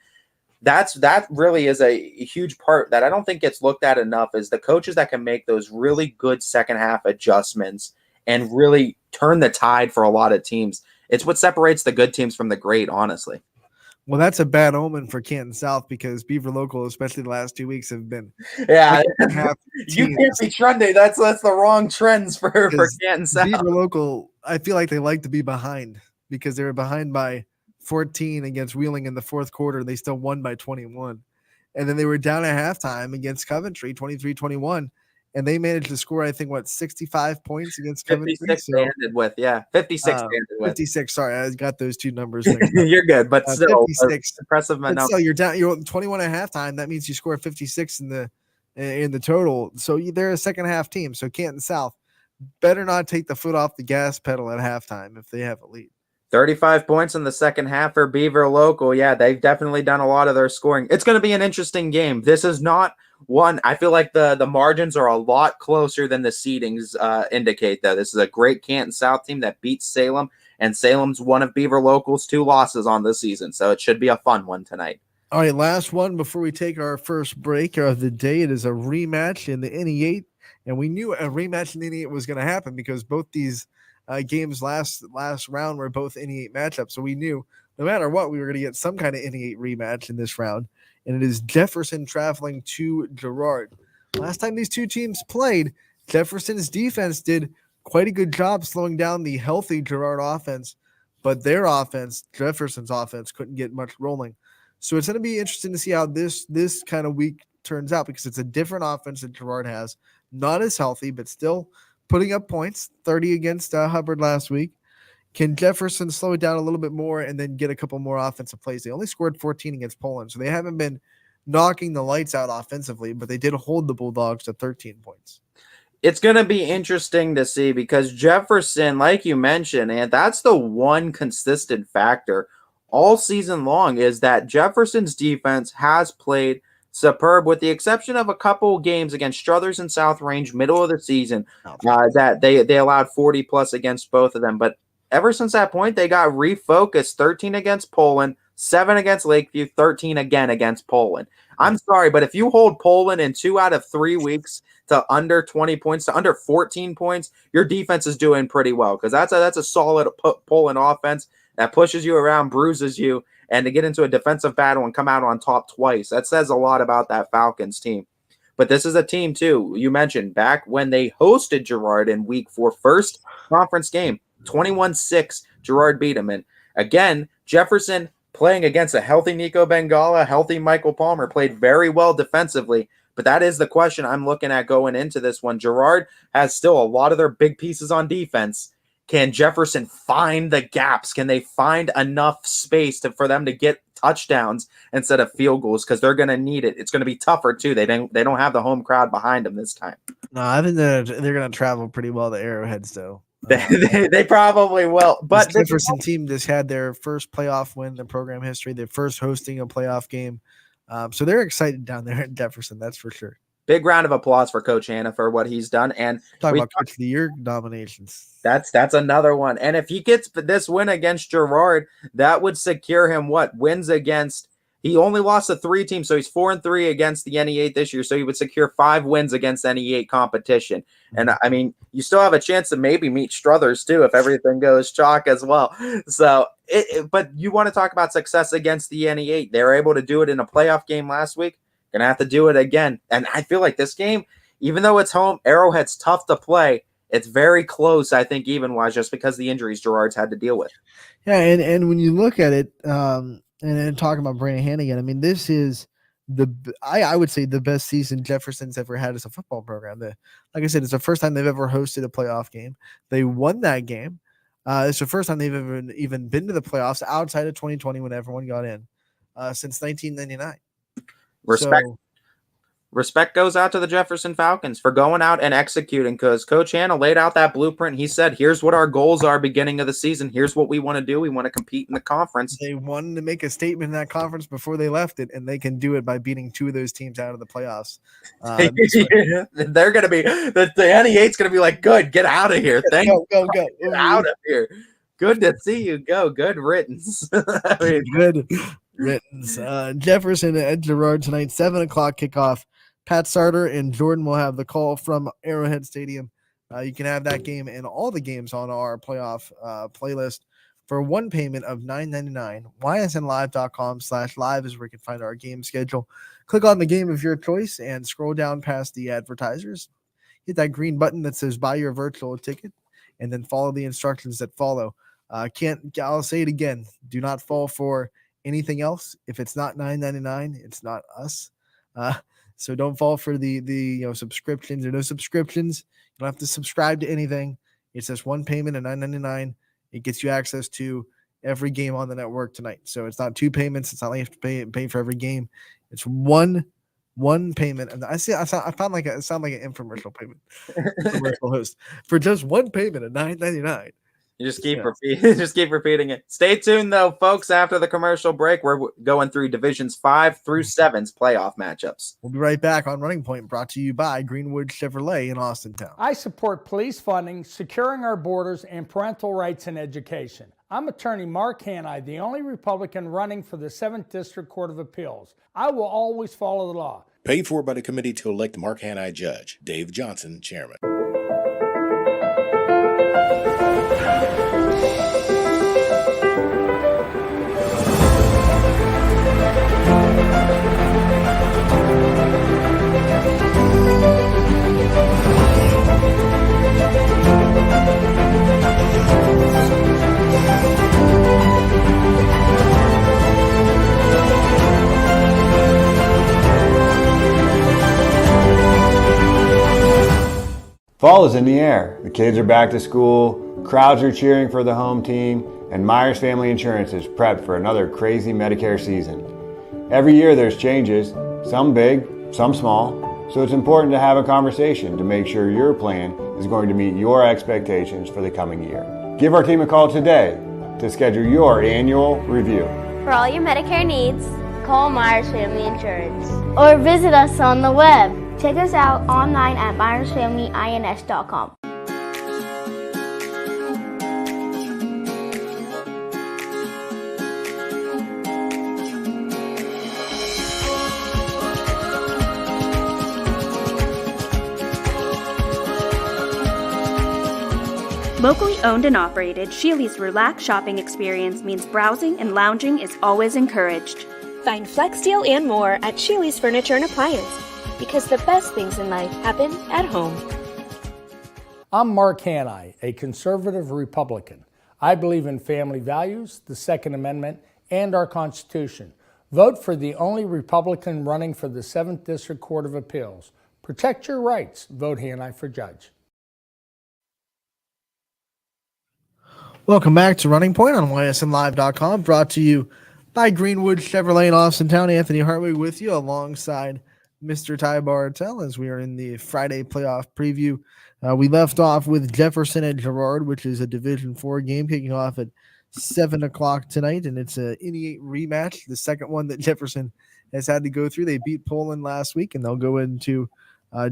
that really is a huge part that I don't think gets looked at enough, is the coaches that can make those really good second half adjustments and really turn the tide for a lot of teams. It's what separates the good teams from the great, honestly. Well, that's a bad omen for Canton South, because Beaver Local, especially the last 2 weeks, have been You can't be trending. That's the wrong trends for Canton South. Beaver Local, I feel like they like to be behind, because they were behind by 14 against Wheeling in the fourth quarter. They still won by 21. And then they were down at halftime against Coventry, 23-21. And they managed to score, I think, 65 points against Coventry. 56 ended with, 56 ended with. 56, sorry, I got those two numbers. You're good, but still, 56. Impressive but still, you're down. You're 21 at halftime. That means you score 56 in the total. So they're a second half team. So Canton South better not take the foot off the gas pedal at halftime if they have a lead. 35 points in the second half for Beaver Local. Yeah, they've definitely done a lot of their scoring. It's going to be an interesting game. This is not one. I feel like the margins are a lot closer than the seedings indicate, though. This is a great Canton South team that beats Salem, and Salem's one of Beaver Local's 2 losses on the season. So it should be a fun one tonight. All right, last one before we take our first break of the day. It is a rematch in the NE8, and we knew a rematch in the NE8 was going to happen, because both these games last round were both NE8 matchups. So we knew no matter what, we were going to get some kind of NE8 rematch in this round. And it is Jefferson traveling to Girard. Last time these two teams played, Jefferson's defense did quite a good job slowing down the healthy Girard offense, but their offense, Jefferson's offense, couldn't get much rolling. So it's going to be interesting to see how this kind of week turns out, because it's a different offense that Girard has. Not as healthy, but still putting up points, 30 against Hubbard last week. Can Jefferson slow it down a little bit more and then get a couple more offensive plays? They only scored 14 against Poland, so they haven't been knocking the lights out offensively, but they did hold the Bulldogs to 13 points. It's going to be interesting to see, because Jefferson, like you mentioned, and that's the one consistent factor all season long, is that Jefferson's defense has played superb, with the exception of a couple games against Struthers and South Range middle of the season, that they allowed 40 plus against both of them. But ever since that point, they got refocused. 13 against Poland, 7 against Lakeview, 13 again against Poland. I'm sorry, but if you hold Poland in 2 out of 3 weeks to under 20 points, to under 14 points, your defense is doing pretty well, because that's a solid Poland offense that pushes you around, bruises you, and to get into a defensive battle and come out on top twice. That says a lot about that Falcons team. But this is a team, too, you mentioned, back when they hosted Girard in week 4, first conference game, 21-6, Girard beat them. And again, Jefferson, playing against a healthy Nico Bengala, healthy Michael Palmer, played very well defensively. But that is the question I'm looking at going into this one. Girard has still a lot of their big pieces on defense. Can Jefferson find the gaps? Can they find enough space for them to get touchdowns instead of field goals? Because they're going to need it. It's going to be tougher, too. They don't have the home crowd behind them this time. No, I think they're going to travel pretty well to Arrowhead still. They probably will. But this Jefferson team just had their first playoff win in program history, their first hosting a playoff game. So they're excited down there in Jefferson, that's for sure. Big round of applause for Coach Hanna for what he's done. And talk about Coach of the Year nominations. That's another one. And if he gets this win against Girard, that would secure him wins against. He only lost to 3 teams, so he's 4-3 against the NE8 this year. So he would secure 5 wins against NE8 competition. And I mean, you still have a chance to maybe meet Struthers too if everything goes chalk as well. So, but you want to talk about success against the NE8? They were able to do it in a playoff game last week. Gonna have to do it again. And I feel like this game, even though it's home, Arrowhead's tough to play. It's very close, I think, even wise, just because the injuries Girard's had to deal with. Yeah, and when you look at it, and talking about Brandon Hannigan, I mean, this is I would say the best season Jefferson's ever had as a football program. Like I said, it's the first time they've ever hosted a playoff game. They won that game. It's the first time they've ever even been to the playoffs outside of 2020 when everyone got in, since 1999. Respect. respect goes out to the Jefferson Falcons for going out and executing, because Coach Hanna laid out that blueprint. He said, here's what our goals are beginning of the season. Here's what we want to do. We want to compete in the conference. They wanted to make a statement in that conference before they left it, and they can do it by beating 2 of those teams out of the playoffs. They're going to be, the NE8's going to be like, good, get out of here. Thank you. Go. Get out of here. Good to see you go. Good riddance. I mean, Good riddance. Jefferson at Girard tonight, 7 o'clock kickoff. Pat Sarter and Jordan will have the call from Arrowhead Stadium. You can have that game and all the games on our playoff playlist for one payment of $9.99. ysnlive.com/live is where you can find our game schedule. Click on the game of your choice and scroll down past the advertisers. Hit that green button that says buy your virtual ticket, and then follow the instructions that follow. I'll say it again. Do not fall for anything else. If it's not $9.99, it's not us. So don't fall for the subscriptions or no subscriptions. You don't have to subscribe to anything. It's just one payment of $9.99. It gets you access to every game on the network tonight. So it's not 2 payments. It's not like you have to pay for every game. It's one payment. And I sound like an infomercial payment. Commercial host for just one payment of $9.99. You just keep repeating it. Stay tuned, though, folks. After the commercial break, we're going through Divisions 5 through 7's playoff matchups. We'll be right back on Running Point, brought to you by Greenwood Chevrolet in Austintown. I support police funding, securing our borders, and parental rights in education. I'm attorney Mark Hanni, the only Republican running for the 7th District Court of Appeals. I will always follow the law. Paid for by the committee to elect Mark Hanni judge. Dave Johnson, chairman. Fall is in the air. The kids are back to school, crowds are cheering for the home team, and Myers Family Insurance is prepped for another crazy Medicare season. Every year there's changes, some big, some small, so it's important to have a conversation to make sure your plan is going to meet your expectations for the coming year. Give our team a call today to schedule your annual review. For all your Medicare needs, call Myers Family Insurance or visit us on the web. Check us out online at myersfamilyins.com. Locally owned and operated, Sheely's relaxed shopping experience means browsing and lounging is always encouraged. Find Flex Deal and more at Sheely's Furniture and Appliance, because the best things in life happen at home. I'm Mark Hanni, a conservative Republican. I believe in family values, the Second Amendment, and our Constitution. Vote for the only Republican running for the 7th District Court of Appeals. Protect your rights. Vote Hanni for judge. Welcome back to Running Point on ysnlive.com, brought to you by Greenwood Chevrolet in Austintown. Anthony Hartwig with you alongside Mr. Ty Bartel as we are in the Friday playoff preview. We left off with Jefferson at Girard, which is a Division 4 game kicking off at 7 o'clock tonight, and it's a NE8 rematch, the second one that Jefferson has had to go through. They beat Poland last week, and they'll go into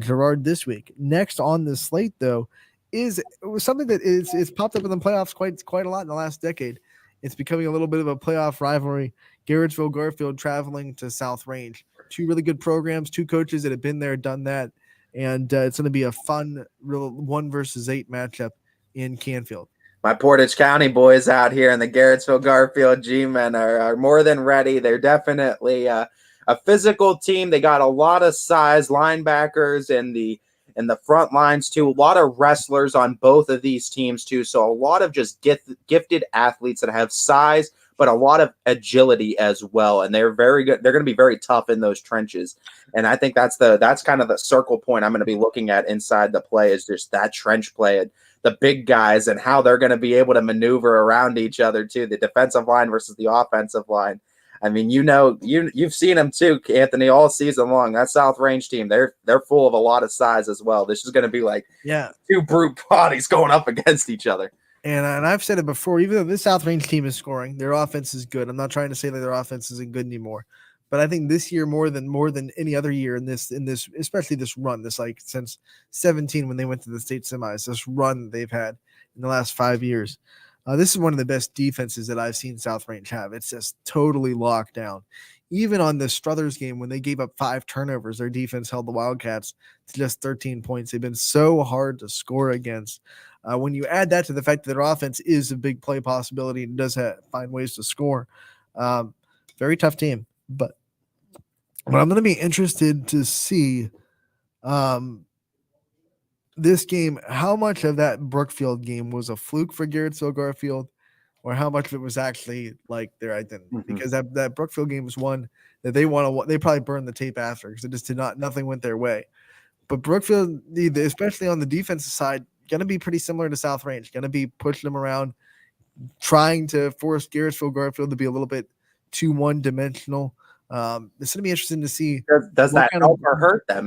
Girard this week. Next on the slate, though, is something that is popped up in the playoffs quite a lot in the last decade. It's becoming a little bit of a playoff rivalry. Garrettsville Garfield traveling to South Range. 2 really good programs, 2 coaches that have been there, done that, and it's going to be a fun, real 1-versus-8 matchup in Canfield. My Portage County boys out here in the Garrettsville Garfield G-men are more than ready. They're definitely a physical team. They got a lot of size, linebackers in the front lines too. A lot of wrestlers on both of these teams too. So a lot of just gifted athletes that have size, but a lot of agility as well. And they're very good. They're going to be very tough in those trenches. And I think that's kind of the circle point I'm going to be looking at inside the play, is just that trench play and the big guys and how they're going to be able to maneuver around each other too. The defensive line versus the offensive line. I mean, you've seen them too, Anthony, all season long. That South Range team, they're full of a lot of size as well. This is going to be like two brute bodies going up against each other. And I've said it before, even though this South Range team is scoring, their offense is good. I'm not trying to say that their offense isn't good anymore, but I think this year more than any other year in this especially this run, this like since 17 when they went to the state semis, this run they've had in the last 5 years. This is one of the best defenses that I've seen South Range have. It's just totally locked down. Even on the Struthers game, when they gave up 5 turnovers, their defense held the Wildcats to just 13 points. They've been so hard to score against. When you add that to the fact that their offense is a big play possibility and does find ways to score, very tough team. But I'm going to be interested to see this game, how much of that Brookfield game was a fluke for Garrettsville Garfield, or how much of it was actually like their identity. Because that Brookfield game was one that they probably burned the tape after because it just nothing went their way. But Brookfield, especially on the defensive side, going to be pretty similar to South Range, going to be pushing them around, trying to force Garrettsville Garfield to be a little bit too one-dimensional. It's going to be interesting to see. Does that help or hurt them?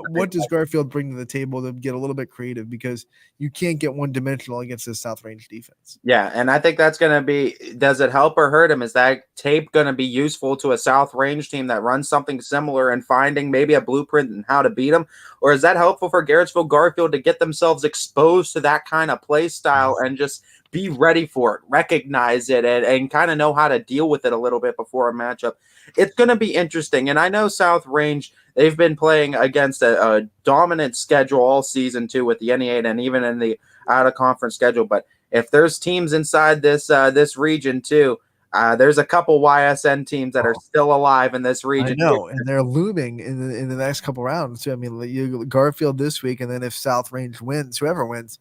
What does Garfield bring to the table to get a little bit creative? Because you can't get one-dimensional against this South Range defense. Yeah, and I think that's going to be, does it help or hurt him? Is that tape going to be useful to a South Range team that runs something similar and finding maybe a blueprint and how to beat them? Or is that helpful for Garrettsville Garfield to get themselves exposed to that kind of play style and just be ready for it, recognize it, and kind of know how to deal with it a little bit before a matchup? It's going to be interesting. And I know South Range, they've been playing against a dominant schedule all season too with the NE8 and even in the out-of-conference schedule. But if there's teams inside this region too, there's a couple YSN teams that are still alive in this region. I know, and they're looming in the next couple rounds too. I mean, Garfield this week, and then if South Range wins, whoever wins,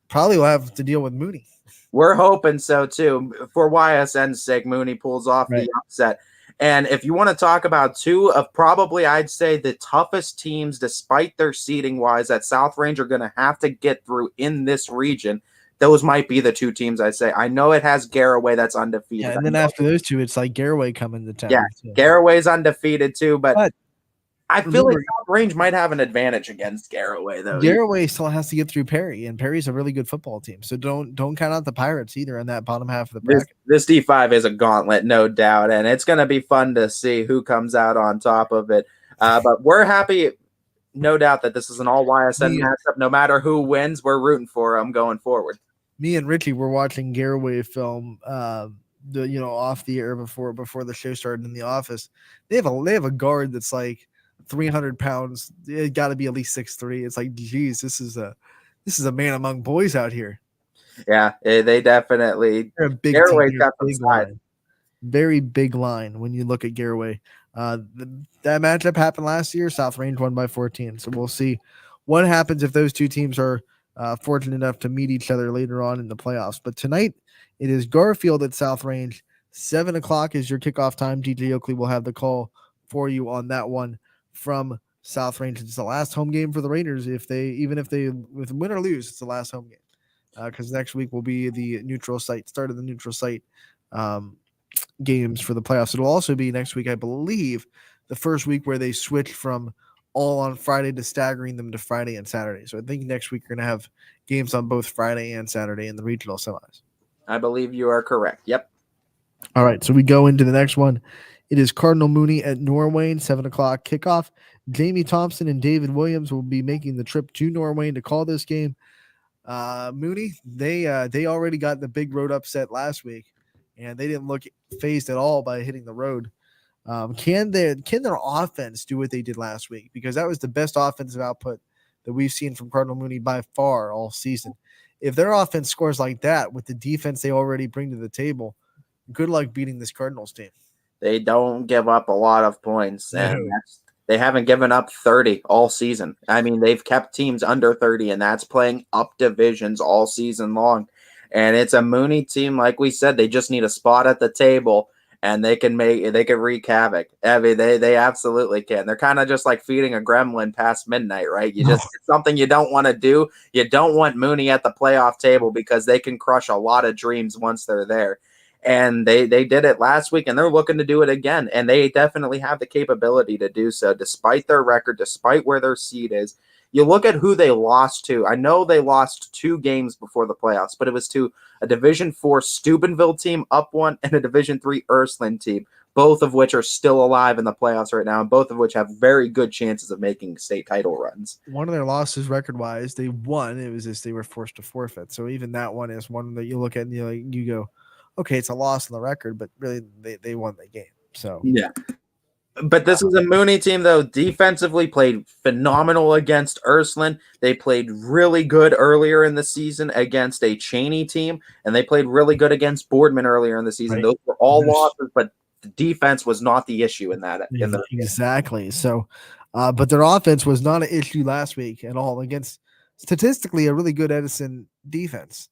probably will have to deal with Mooney. We're hoping so too. For YSN's sake, Mooney pulls off the upset. And if you want to talk about two of probably, I'd say, the toughest teams, despite their seeding wise, that South Range are going to have to get through in this region, those might be the two teams I say. I know it has Garraway that's undefeated. Yeah, and then after those two, it's like Garraway coming to town. Yeah, Garraway's undefeated too, but I feel like South Range might have an advantage against Garraway, though. Garraway still has to get through Perry, and Perry's a really good football team. So don't count out the Pirates either in that bottom half of the bracket. This D5 is a gauntlet, no doubt, and it's going to be fun to see who comes out on top of it. But we're happy, no doubt, that this is an all YSN matchup. No matter who wins, we're rooting for them going forward. Me and Richie were watching Garraway film, off the air before the show started in the office. They have a guard that's like 300 pounds. It got to be at least 6'3". It's like, geez, this is a man among boys out here. Yeah, they definitely. They're a big Garraway's got some line. Very big line when you look at Garraway. That matchup happened last year. South Range won by 14. So we'll see what happens if those two teams are fortunate enough to meet each other later on in the playoffs. But tonight it is Garfield at South Range. 7:00 is your kickoff time. DJ Oakley will have the call for you on that one from South Range. It's the last home game for the Raiders. If they win or lose, it's the last home game. Because next week will be the start of the neutral site games for the playoffs. It'll also be next week, I believe, the first week where they switch from all on Friday to staggering them to Friday and Saturday. So I think next week we're going to have games on both Friday and Saturday in the regional semis. I believe you are correct. Yep. All right, so we go into the next one. It is Cardinal Mooney at Norwayne, 7:00 kickoff. Jamie Thompson and David Williams will be making the trip to Norwayne to call this game. Mooney, they already got the big road upset last week, and they didn't look phased at all by hitting the road. Can their offense do what they did last week? Because that was the best offensive output that we've seen from Cardinal Mooney by far all season. If their offense scores like that with the defense they already bring to the table, good luck beating this Cardinals team. They don't give up a lot of points, and they haven't given up 30 all season. I mean, they've kept teams under 30, and that's playing up divisions all season long. And it's a Mooney team, like we said, they just need a spot at the table, and they can wreak havoc. I mean, they absolutely can. They're kind of just like feeding a gremlin past midnight, right? It's something you don't want to do. You don't want Mooney at the playoff table because they can crush a lot of dreams once they're there. And they did it last week, and they're looking to do it again. And they definitely have the capability to do so, despite their record, despite where their seed is. You look at who they lost to. I know they lost 2 games before the playoffs, but it was to a Division 4 Steubenville team, up one, and a Division 3 Ursuline team, both of which are still alive in the playoffs right now, and both of which have very good chances of making state title runs. One of their losses record-wise, they won. It was just they were forced to forfeit. So even that one is one that you look at and you go, okay, it's a loss on the record, but really they won the game. So yeah. But this is a Mooney team, though. Defensively played phenomenal against Ursuline. They played really good earlier in the season against a Cheney team, and they played really good against Boardman earlier in the season. Right. Those were all losses, but the defense was not the issue in that. Exactly. So, but their offense was not an issue last week at all against statistically a really good Edison defense.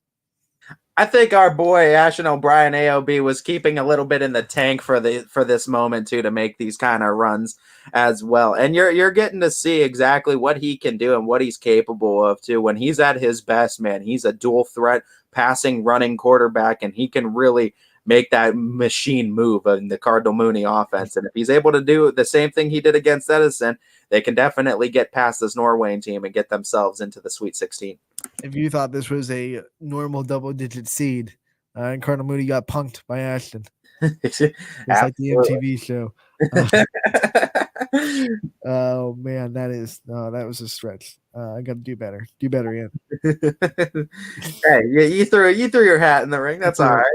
I think our boy Ashton O'Brien AOB was keeping a little bit in the tank for this moment too, to make these kind of runs as well. And you're getting to see exactly what he can do and what he's capable of too. When he's at his best, man, he's a dual threat passing, running quarterback, and he can really make that machine move in the Cardinal Mooney offense. And if he's able to do the same thing he did against Edison, they can definitely get past this Norwayne team and get themselves into the Sweet 16. If you thought this was a normal double-digit seed, and Cardinal Mooney got punked by Ashton, it's like the MTV show. Oh man, that was a stretch. I got to do better. Do better, Ian. Hey, you threw your hat in the ring. That's all right.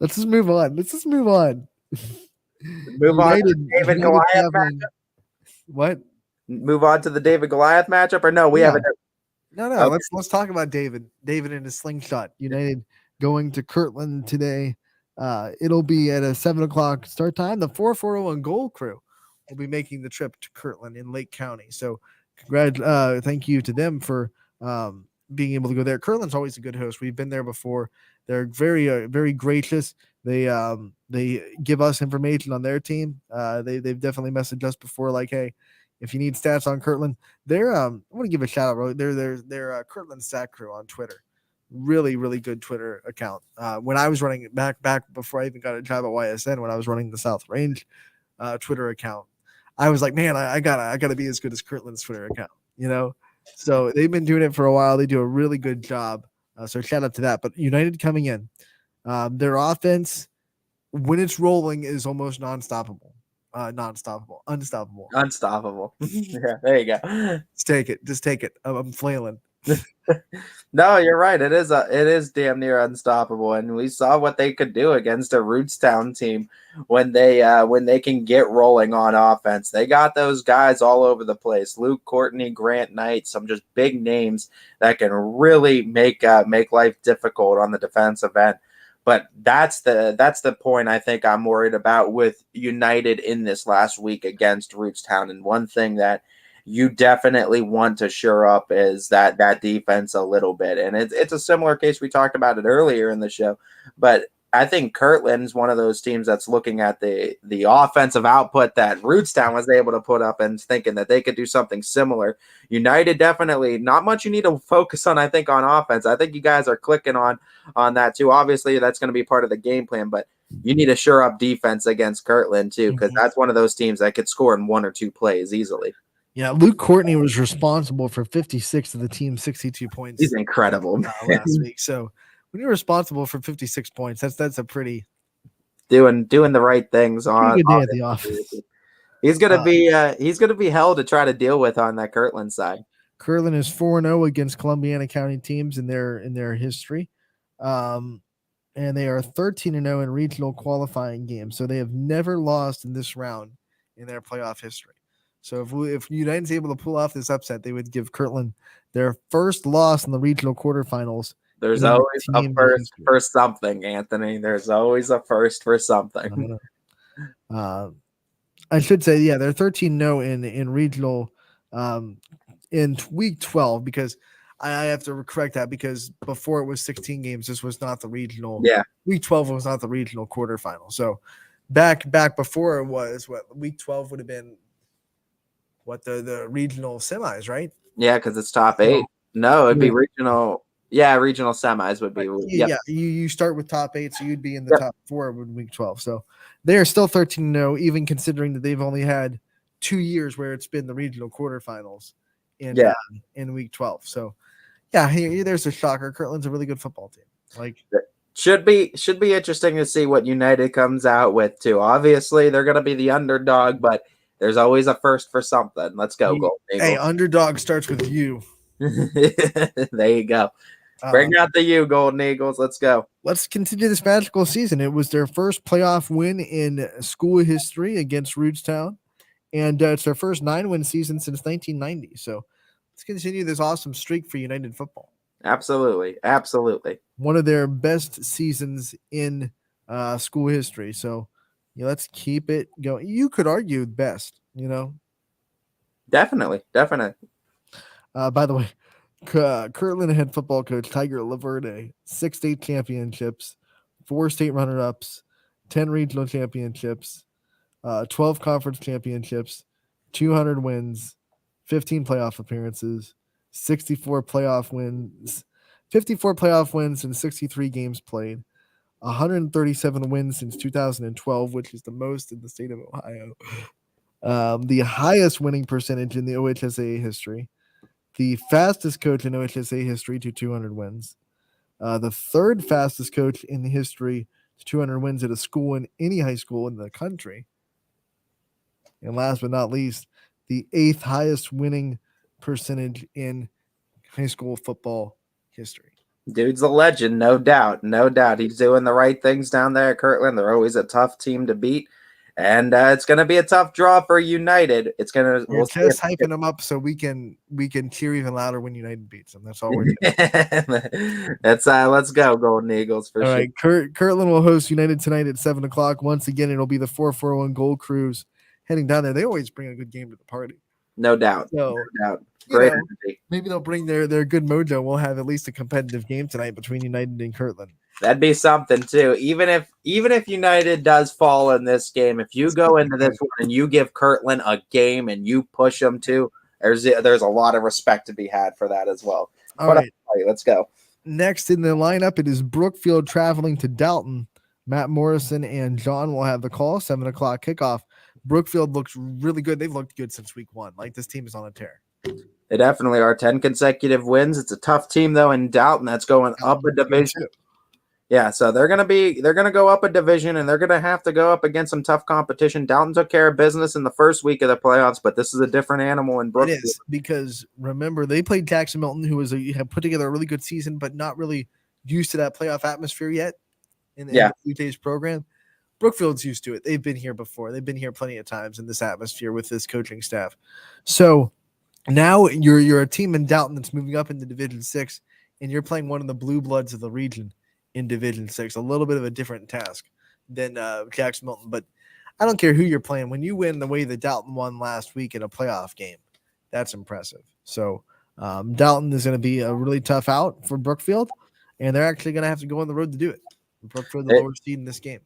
Let's just move on. Move on to the David Goliath matchup. What? Move on to the David Goliath matchup, or no? We haven't. No. Okay. Let's talk about David. David and his slingshot. United going to Kirtland today. It'll be at a 7:00 start time. The 441 Gold Crew will be making the trip to Kirtland in Lake County. So, thank you to them for being able to go there. Kirtland's always a good host. We've been there before. They're very, very gracious. They give us information on their team. They've definitely messaged us before, like, hey, if you need stats on Kirtland, they're I want to give a shout out. They're Kirtland Stat Crew on Twitter. Really, really good Twitter account. When I was running back before I even got a job at YSN, when I was running the South Range Twitter account, I was like, man, I gotta be as good as Kirtland's Twitter account, So they've been doing it for a while. They do a really good job. So shout out to that. But United coming in, their offense, when it's rolling, is almost unstoppable. Unstoppable. Yeah, there you go. Just take it. I'm flailing. No, you're right. It is damn near unstoppable, and we saw what they could do against a Rootstown team when they can get rolling on offense. They got those guys all over the place. Luke Courtney, Grant Knight, some just big names that can really make life difficult on the defensive end. But that's the point I think I'm worried about with United in this last week against Rootstown. And one thing that you definitely want to shore up is that defense a little bit. And it's a similar case. We talked about it earlier in the show. But I think Kirtland's one of those teams that's looking at the offensive output that Rootstown was able to put up and thinking that they could do something similar. United definitely not much you need to focus on, I think, on offense. I think you guys are clicking on that too. Obviously, that's going to be part of the game plan, but you need to shore up defense against Kirtland too, because that's one of those teams that could score in 1 or 2 plays easily. Yeah, Luke Courtney was responsible for 56 of the team's 62 points. He's incredible last week. So when you're responsible for 56 points, that's a pretty doing the right things on good day at the office. He's gonna be hell to try to deal with on that Kirtland side. Kirtland is 4-0 against Columbiana County teams in their history, and they are 13-0 in regional qualifying games. So they have never lost in this round in their playoff history. So if United's able to pull off this upset, they would give Kirtland their first loss in the regional quarterfinals. There's always a first for something, Anthony. There's always a first for something. I should say, yeah, they're 13-0 in regional in week 12, because I have to correct that, because before it was 16 games, this was not the regional. Yeah, week 12 was not the regional quarterfinal. So back before it was week 12 would have been the regional semis, right? Yeah, because it's top 8. No, it'd be regional. Yeah, regional semis would be. Yep. Yeah, you start with top 8, so you'd be in the top 4 in week 12. So they are still 13-0, even considering that they've only had 2 years where it's been the regional quarterfinals in week 12. So yeah, there's a shocker. Kirtland's a really good football team. Like should be interesting to see what United comes out with too. Obviously, they're going to be the underdog, but there's always a first for something. Let's go, Golden Eagles. Hey, underdog starts with you. There you go. Bring out the U, Golden Eagles. Let's go. Let's continue this magical season. It was their first playoff win in school history against Rootstown, and it's their first 9-win season since 1990. So let's continue this awesome streak for United football. Absolutely. One of their best seasons in school history. So let's keep it going. You could argue best, Definitely. By the way, Kirtland head football coach Tiger Laverde, 6 state championships, 4 state runner-ups, 10 regional championships, 12 conference championships, 200 wins, 15 playoff appearances, 54 playoff wins, 54 playoff wins in 63 games played, 137 wins since 2012, which is the most in the state of Ohio. The highest winning percentage in the OHSAA history, the fastest coach in OHSAA history to 200 wins, the third fastest coach in the history to 200 wins at a school in any high school in the country. And last but not least, the 8th highest winning percentage in high school football history. Dude's a legend, no doubt. He's doing the right things down there at Kirtland. They're always a tough team to beat. And it's going to be a tough draw for United. It's going to. We're just hyping them up so we can cheer even louder when United beats them. That's all we're doing. Let's go, Golden Eagles for all sure. Right, Kirtland will host United tonight at 7:00. Once again, it'll be the 441 Gold Crews heading down there. They always bring a good game to the party. No doubt. So, Great. Maybe they'll bring their good mojo. We'll have at least a competitive game tonight between United and Kirtland. That'd be something too. Even if United does fall in this game, if you go into this one and you give Kirtland a game and you push them to, there's a lot of respect to be had for that as well. All right, let's go. Next in the lineup, it is Brookfield traveling to Dalton. Matt Morrison and John will have the call. 7:00 kickoff. Brookfield looks really good. They've looked good since week 1. Like, this team is on a tear. They definitely are. 10 consecutive wins. It's a tough team though in Dalton that's going up a division. Yeah, so they're gonna go up a division, and they're gonna have to go up against some tough competition. Dalton took care of business in the first week of the playoffs, but this is a different animal in Brookfield. It is, because remember, they played Jackson Milton, who had put together a really good season, but not really used to that playoff atmosphere yet in the UT's program. Brookfield's used to it. They've been here before. They've been here plenty of times in this atmosphere with this coaching staff. So now you're a team in Dalton that's moving up into Division 6, and you're playing one of the blue bloods of the region in Division 6. A little bit of a different task than Jackson Milton, but I don't care who you're playing. When you win the way that Dalton won last week in a playoff game, that's impressive. So Dalton is going to be a really tough out for Brookfield, and they're actually going to have to go on the road to do it. Brookfield, the lower seed in this game.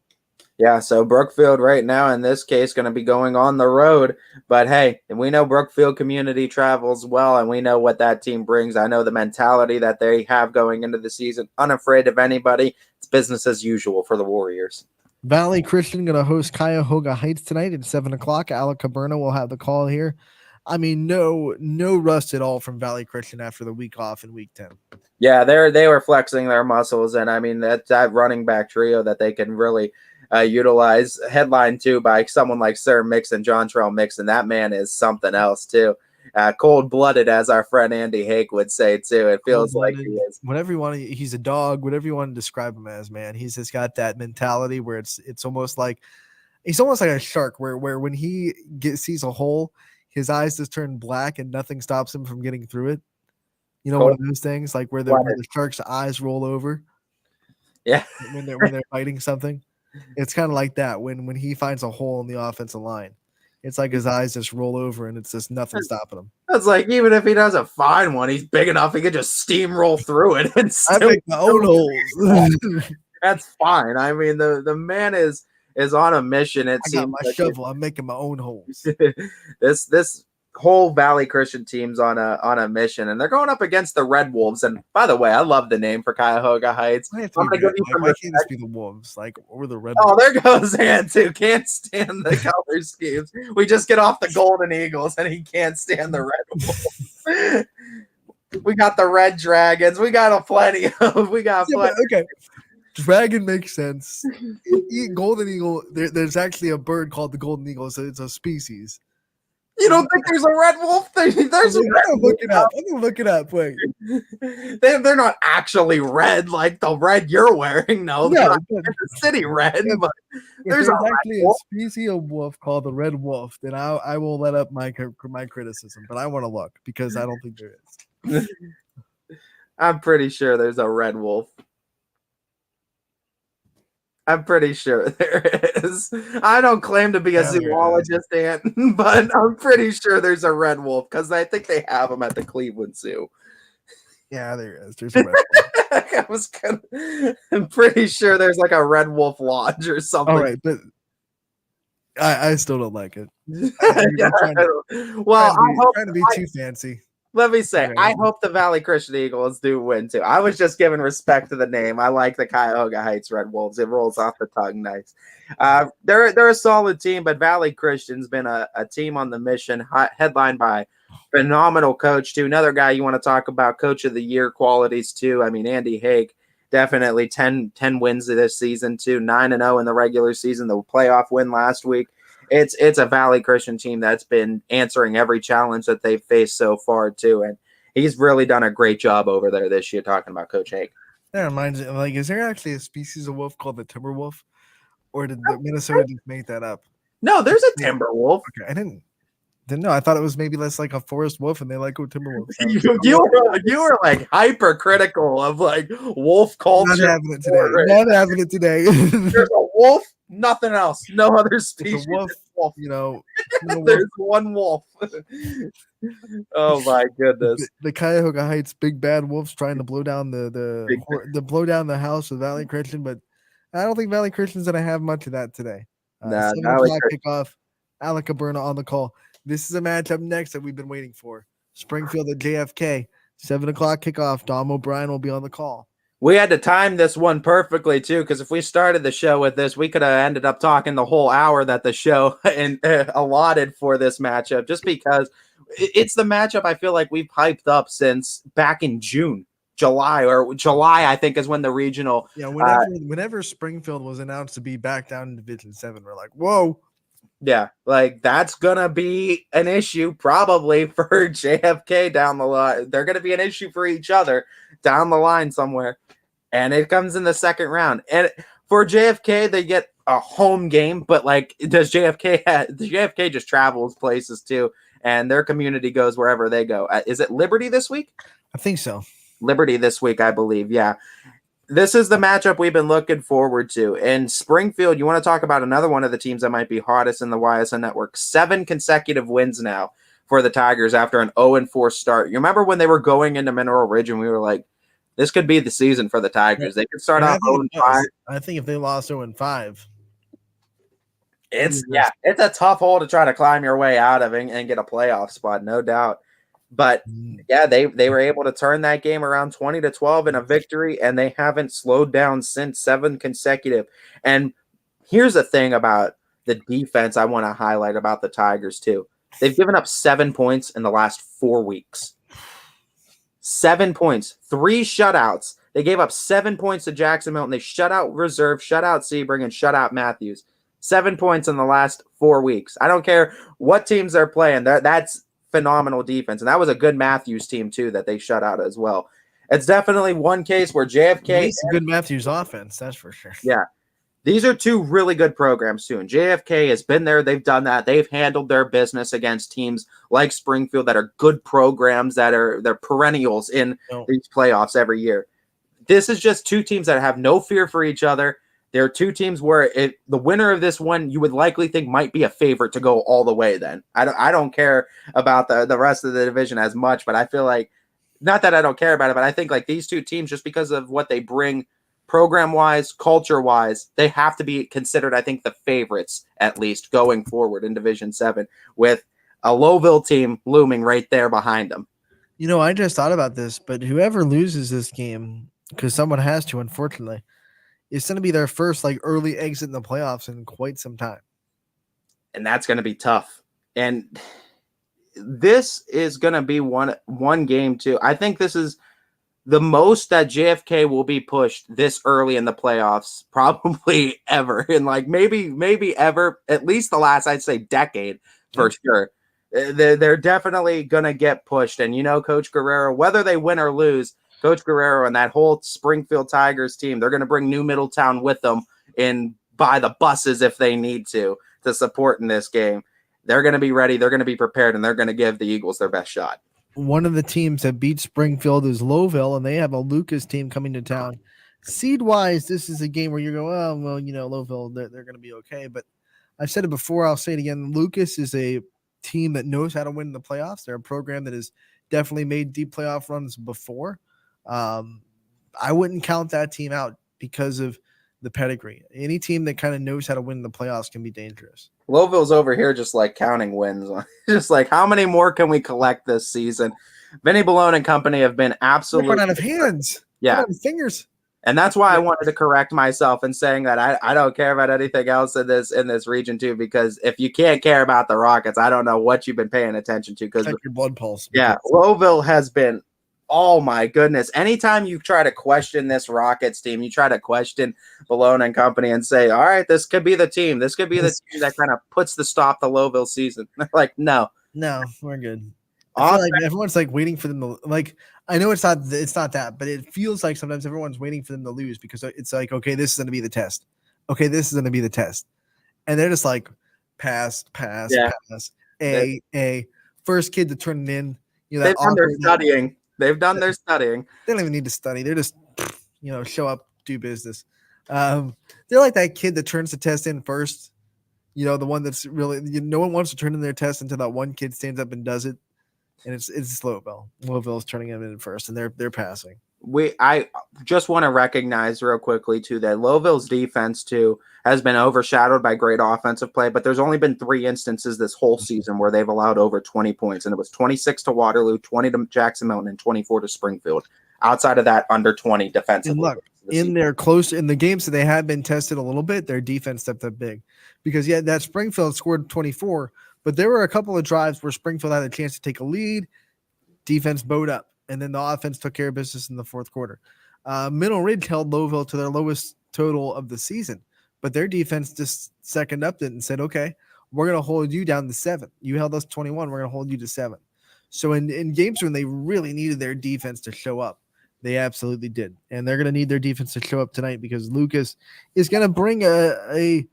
Yeah, so Brookfield right now in this case going to be going on the road. But hey, we know Brookfield community travels well, and we know what that team brings. I know the mentality that they have going into the season, unafraid of anybody. It's business as usual for the Warriors. Valley Christian going to host Cuyahoga Heights tonight at 7:00. Alec Caberna will have the call here. I mean, no rust at all from Valley Christian after the week off in week 10. Yeah, they were flexing their muscles, and I mean that running back trio that they can really utilize, headline too by someone like Sir Mixon, John Terrell Mixon. That man is something else too. Cold-blooded, as our friend Andy Hake would say too. It feels like he is. Whatever you want, he's a dog. Whatever you want to describe him as, man. He's just got that mentality where it's almost like he's almost like a shark. Where when he sees a hole, his eyes just turn black and nothing stops him from getting through it. You know, one of those things like where the shark's eyes roll over. Yeah, when they're fighting something. It's kind of like that when he finds a hole in the offensive line. It's like his eyes just roll over and it's just nothing stopping him. That's like, even if he doesn't find one, he's big enough he could just steamroll through it and I make my own holes. That's fine. I mean, the man is on a mission. I got my shovel. I'm making my own holes. This whole Valley Christian team's on a mission, and they're going up against the Red Wolves. And by the way, I love the name for Cuyahoga Heights. Why, I'm gonna give you some why can't this respect. be the Wolves? Like, or the Red Oh, Wolves? there goes Ant too. Can't stand the color schemes. We just get off the Golden Eagles, and he can't stand the Red Wolves. We got the Red Dragons. We got plenty. Okay. Dragon makes sense. Golden Eagle, there's actually a bird called the Golden Eagle, so it's a species. You don't think there's a red wolf? There's a I'm red gonna look it up. I'm gonna look it up. Wait. They're not actually red like the red you're wearing. No, they're not the city red. But There's red actually a wolf. species of wolf called the red wolf. Then I will let up my criticism, but I want to look because I don't think there is. I'm pretty sure there's a red wolf. I'm pretty sure there is. I don't claim to be a zoologist, Ant, but I'm pretty sure there's a red wolf because I think they have them at the Cleveland Zoo. Yeah, there is. There's a red wolf. I'm pretty sure there's like a red wolf lodge or something. All right, but I still don't like it. Trying to be too fancy. Let me say, I hope the Valley Christian Eagles do win too. I was just giving respect to the name. I like the Cuyahoga Heights Red Wolves. It rolls off the tongue nice. They're a solid team, but Valley Christian's been a team on the mission, headlined by phenomenal coach too. Another guy you want to talk about, coach of the year qualities too. I mean, Andy Haig, definitely 10 wins this season too, 9-0 in the regular season, the playoff win last week. It's a Valley Christian team that's been answering every challenge that they've faced so far too, and he's really done a great job over there this year. Talking about Coach Haig. That reminds me, like, is there actually a species of wolf called the timber wolf, or did the Minnesota just make that up? No, there's a timber wolf. Okay, I didn't know. I thought it was maybe less like a forest wolf, and they like go timber wolf. You were like hypercritical of like wolf culture. Not having it today. Not having it today. There's a wolf, nothing else. No other species. Wolf, you know. There's one wolf. Oh my goodness. The Cuyahoga Heights big bad wolves trying to blow down blow down the house of Valley Christian, but I don't think Valley Christian's gonna have much of that today. 7 o'clock kickoff. Alec Caberna on the call. This is a matchup next that we've been waiting for. Springfield at JFK. 7 o'clock kickoff. Dom O'Brien will be on the call. We had to time this one perfectly too, because if we started the show with this, we could have ended up talking the whole hour that the show allotted for this matchup, just because it's the matchup I feel like we've hyped up since back in July, I think is when the regional. Yeah, whenever Springfield was announced to be back down in Division 7, we're like, whoa. Yeah, like that's gonna be an issue probably for JFK down the line. They're gonna be an issue for each other down the line somewhere, and it comes in the second round. And for JFK, they get a home game, but like, does JFK just travels places too, and their community goes wherever they go. Is it Liberty this week? I think so. Liberty this week, I believe. Yeah. This is the matchup we've been looking forward to. In Springfield, you want to talk about another one of the teams that might be hottest in the YSN network. 7 consecutive wins now for the Tigers after an 0-4 start. You remember when they were going into Mineral Ridge and we were like, this could be the season for the Tigers. They could start off 0-5. I think if they lost 0-5. It's a tough hole to try to climb your way out of and get a playoff spot, no doubt. But yeah, they were able to turn that game around 20-12 in a victory, and they haven't slowed down since. 7 consecutive. And here's the thing about the defense I want to highlight about the Tigers too. They've given up 7 points in the last 4 weeks. 7 points, 3 shutouts. They gave up 7 points to Jackson Milton. They shut out Reserve, shut out Sebring, and shut out Matthews. 7 points in the last 4 weeks. I don't care what teams they're playing. That's phenomenal defense, and that was a good Matthews team too that they shut out as well. It's definitely one case where JFK it's a good Matthews offense, that's for sure. Yeah, these are 2 really good programs too, and JFK has been there. They've done that. They've handled their business against teams like Springfield that are good programs they're perennials in these playoffs every year. This is just 2 teams that have no fear for each other. There are 2 teams where the winner of this one you would likely think might be a favorite to go all the way then. I don't care about the rest of the division as much, but I feel like, not that I don't care about it, but I think like these 2 teams, just because of what they bring program-wise, culture-wise, they have to be considered, I think, the favorites at least going forward in Division 7 with a Lowville team looming right there behind them. You know, I just thought about this, but whoever loses this game, because someone has to, unfortunately, it's going to be their first like early exit in the playoffs in quite some time. And that's going to be tough. And this is going to be one game too. I think this is the most that JFK will be pushed this early in the playoffs, probably ever. And like maybe ever, at least the last, I'd say, decade for sure. They're definitely going to get pushed. And, Coach Guerrero, whether they win or lose, Coach Guerrero and that whole Springfield Tigers team, they're going to bring New Middletown with them and buy the buses if they need to support in this game. They're going to be ready. They're going to be prepared, and they're going to give the Eagles their best shot. One of the teams that beat Springfield is Lowville, and they have a Lucas team coming to town. Seed-wise, this is a game where you go, oh, well, Lowville, they're going to be okay. But I've said it before. I'll say it again. Lucas is a team that knows how to win the playoffs. They're a program that has definitely made deep playoff runs before. I wouldn't count that team out because of the pedigree. Any team that kind of knows how to win the playoffs can be dangerous. Lowville's over here just like counting wins. Just like, how many more can we collect this season? Vinny Balone and company have been absolutely out of hands. Yeah. Fingers. And that's why I wanted to correct myself in saying that I don't care about anything else in this region too, because if you can't care about the Rockets, I don't know what you've been paying attention to. Because your blood pulse. Yeah, Lowville has been, oh my goodness. Anytime you try to question this Rockets team, you try to question Balone and company and say, all right, this could be the team. This could be the team that kind of puts the stop to Lowville season. Like, no, we're good. I feel like everyone's like waiting for them to like. I know it's not that, but it feels like sometimes everyone's waiting for them to lose because it's like, okay, this is going to be the test. Okay, this is going to be the test, and they're just like pass. A first kid to turn it in. They've done their studying. They've done their studying. They don't even need to study. They're just show up, do business. They're like that kid that turns the test in first. The one that's really no one wants to turn in their test until that one kid stands up and does it. And it's Lowville. Lowville's turning them in first, and they're passing. I just want to recognize real quickly too that Lowville's defense too has been overshadowed by great offensive play, but there's only been 3 instances this whole season where they've allowed over 20 points, and it was 26 to Waterloo, 20 to Jackson Mountain, and 24 to Springfield. Outside of that, under 20 defensively. Look, in the games that they have been tested a little bit, their defense stepped up big, because that Springfield scored 24. But there were a couple of drives where Springfield had a chance to take a lead, defense bowed up, and then the offense took care of business in the fourth quarter. Middle Ridge held Lowville to their lowest total of the season, but their defense just second up it and said, okay, we're going to hold you down to 7. You held us 21. We're going to hold you to 7. So in games when they really needed their defense to show up, they absolutely did. And they're going to need their defense to show up tonight because Lucas is going to bring a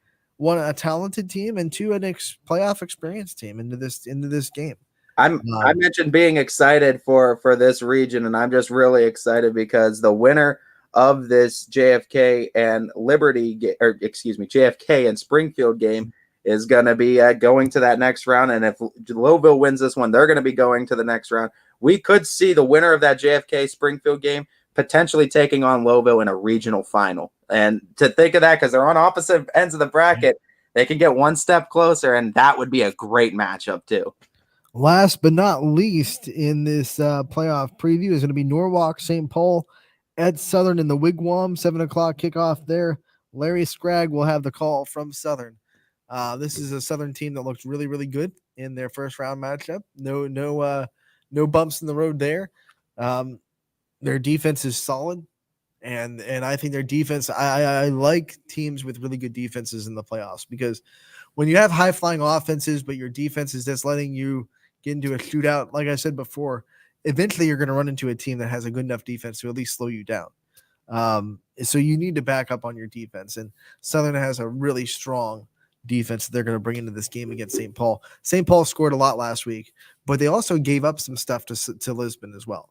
talented team and 2 an playoff experience team into this game. I mentioned being excited for this region, and I'm just really excited because the winner of this JFK and JFK and Springfield game is going to be going to that next round. And if Lowville wins this one, they're going to be going to the next round. We could see the winner of that JFK Springfield game potentially taking on Lowville in a regional final. And to think of that, because they're on opposite ends of the bracket, they can get one step closer, and that would be a great matchup too. Last but not least in this playoff preview is going to be Norwalk St. Paul at Southern in the Wigwam, 7 o'clock kickoff there. Larry Scragg will have the call from Southern. This is a Southern team that looks really, really good in their first round matchup. No bumps in the road there. Their defense is solid. And I think their defense, I like teams with really good defenses in the playoffs, because when you have high flying offenses, but your defense is just letting you get into a shootout, like I said before, eventually you're going to run into a team that has a good enough defense to at least slow you down. So you need to back up on your defense. And Southern has a really strong defense that they're going to bring into this game against St. Paul. St. Paul scored a lot last week, but they also gave up some stuff to Lisbon as well.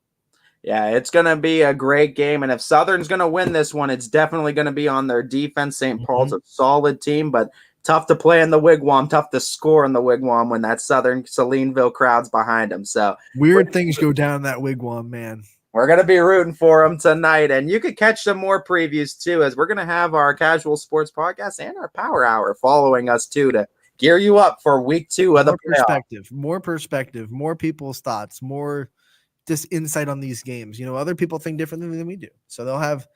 Yeah, it's going to be a great game. And if Southern's going to win this one, it's definitely going to be on their defense. St. Paul's a solid team, but tough to play in the Wigwam, tough to score in the Wigwam when that Southern Salineville crowd's behind them. So weird things go down in that Wigwam, man. We're going to be rooting for them tonight. And you could catch some more previews too, as we're going to have our Casual Sports Podcast and our Power Hour following us too, to gear you up for week 2 of the playoffs. More perspective, more people's thoughts, more just insight on these games. Other people think differently than we do, so they'll have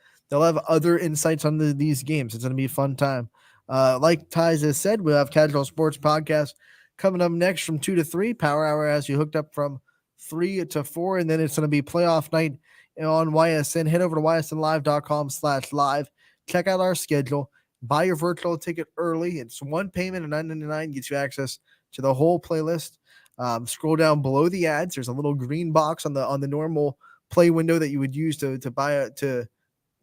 other insights on these games. It's going to be a fun time. Like Ty's has said, we'll have Casual Sports Podcast coming up next from 2 to 3. Power Hour has you hooked up from 3 to 4, and then it's going to be playoff night on YSN. Head over to ysnlive.com/live. Check out our schedule. Buy your virtual ticket early. It's one payment of $9.99, gets you access to the whole playlist. Scroll down below the ads. There's a little green box on the normal play window that you would use to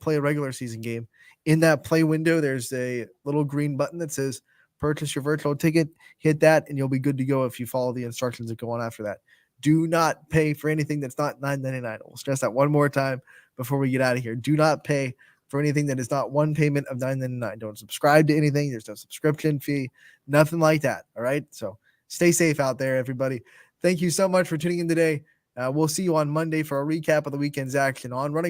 play a regular season game. In that play window, there's a little green button that says purchase your virtual ticket. Hit that, and you'll be good to go if you follow the instructions that go on after that. Do not pay for anything that's not $9.99. We'll stress that one more time before we get out of here. Do not pay for anything that is not one payment of $9.99. Don't subscribe to anything. There's no subscription fee, nothing like that. All right. So stay safe out there, everybody. Thank you so much for tuning in today. We'll see you on Monday for a recap of the weekend's action on Running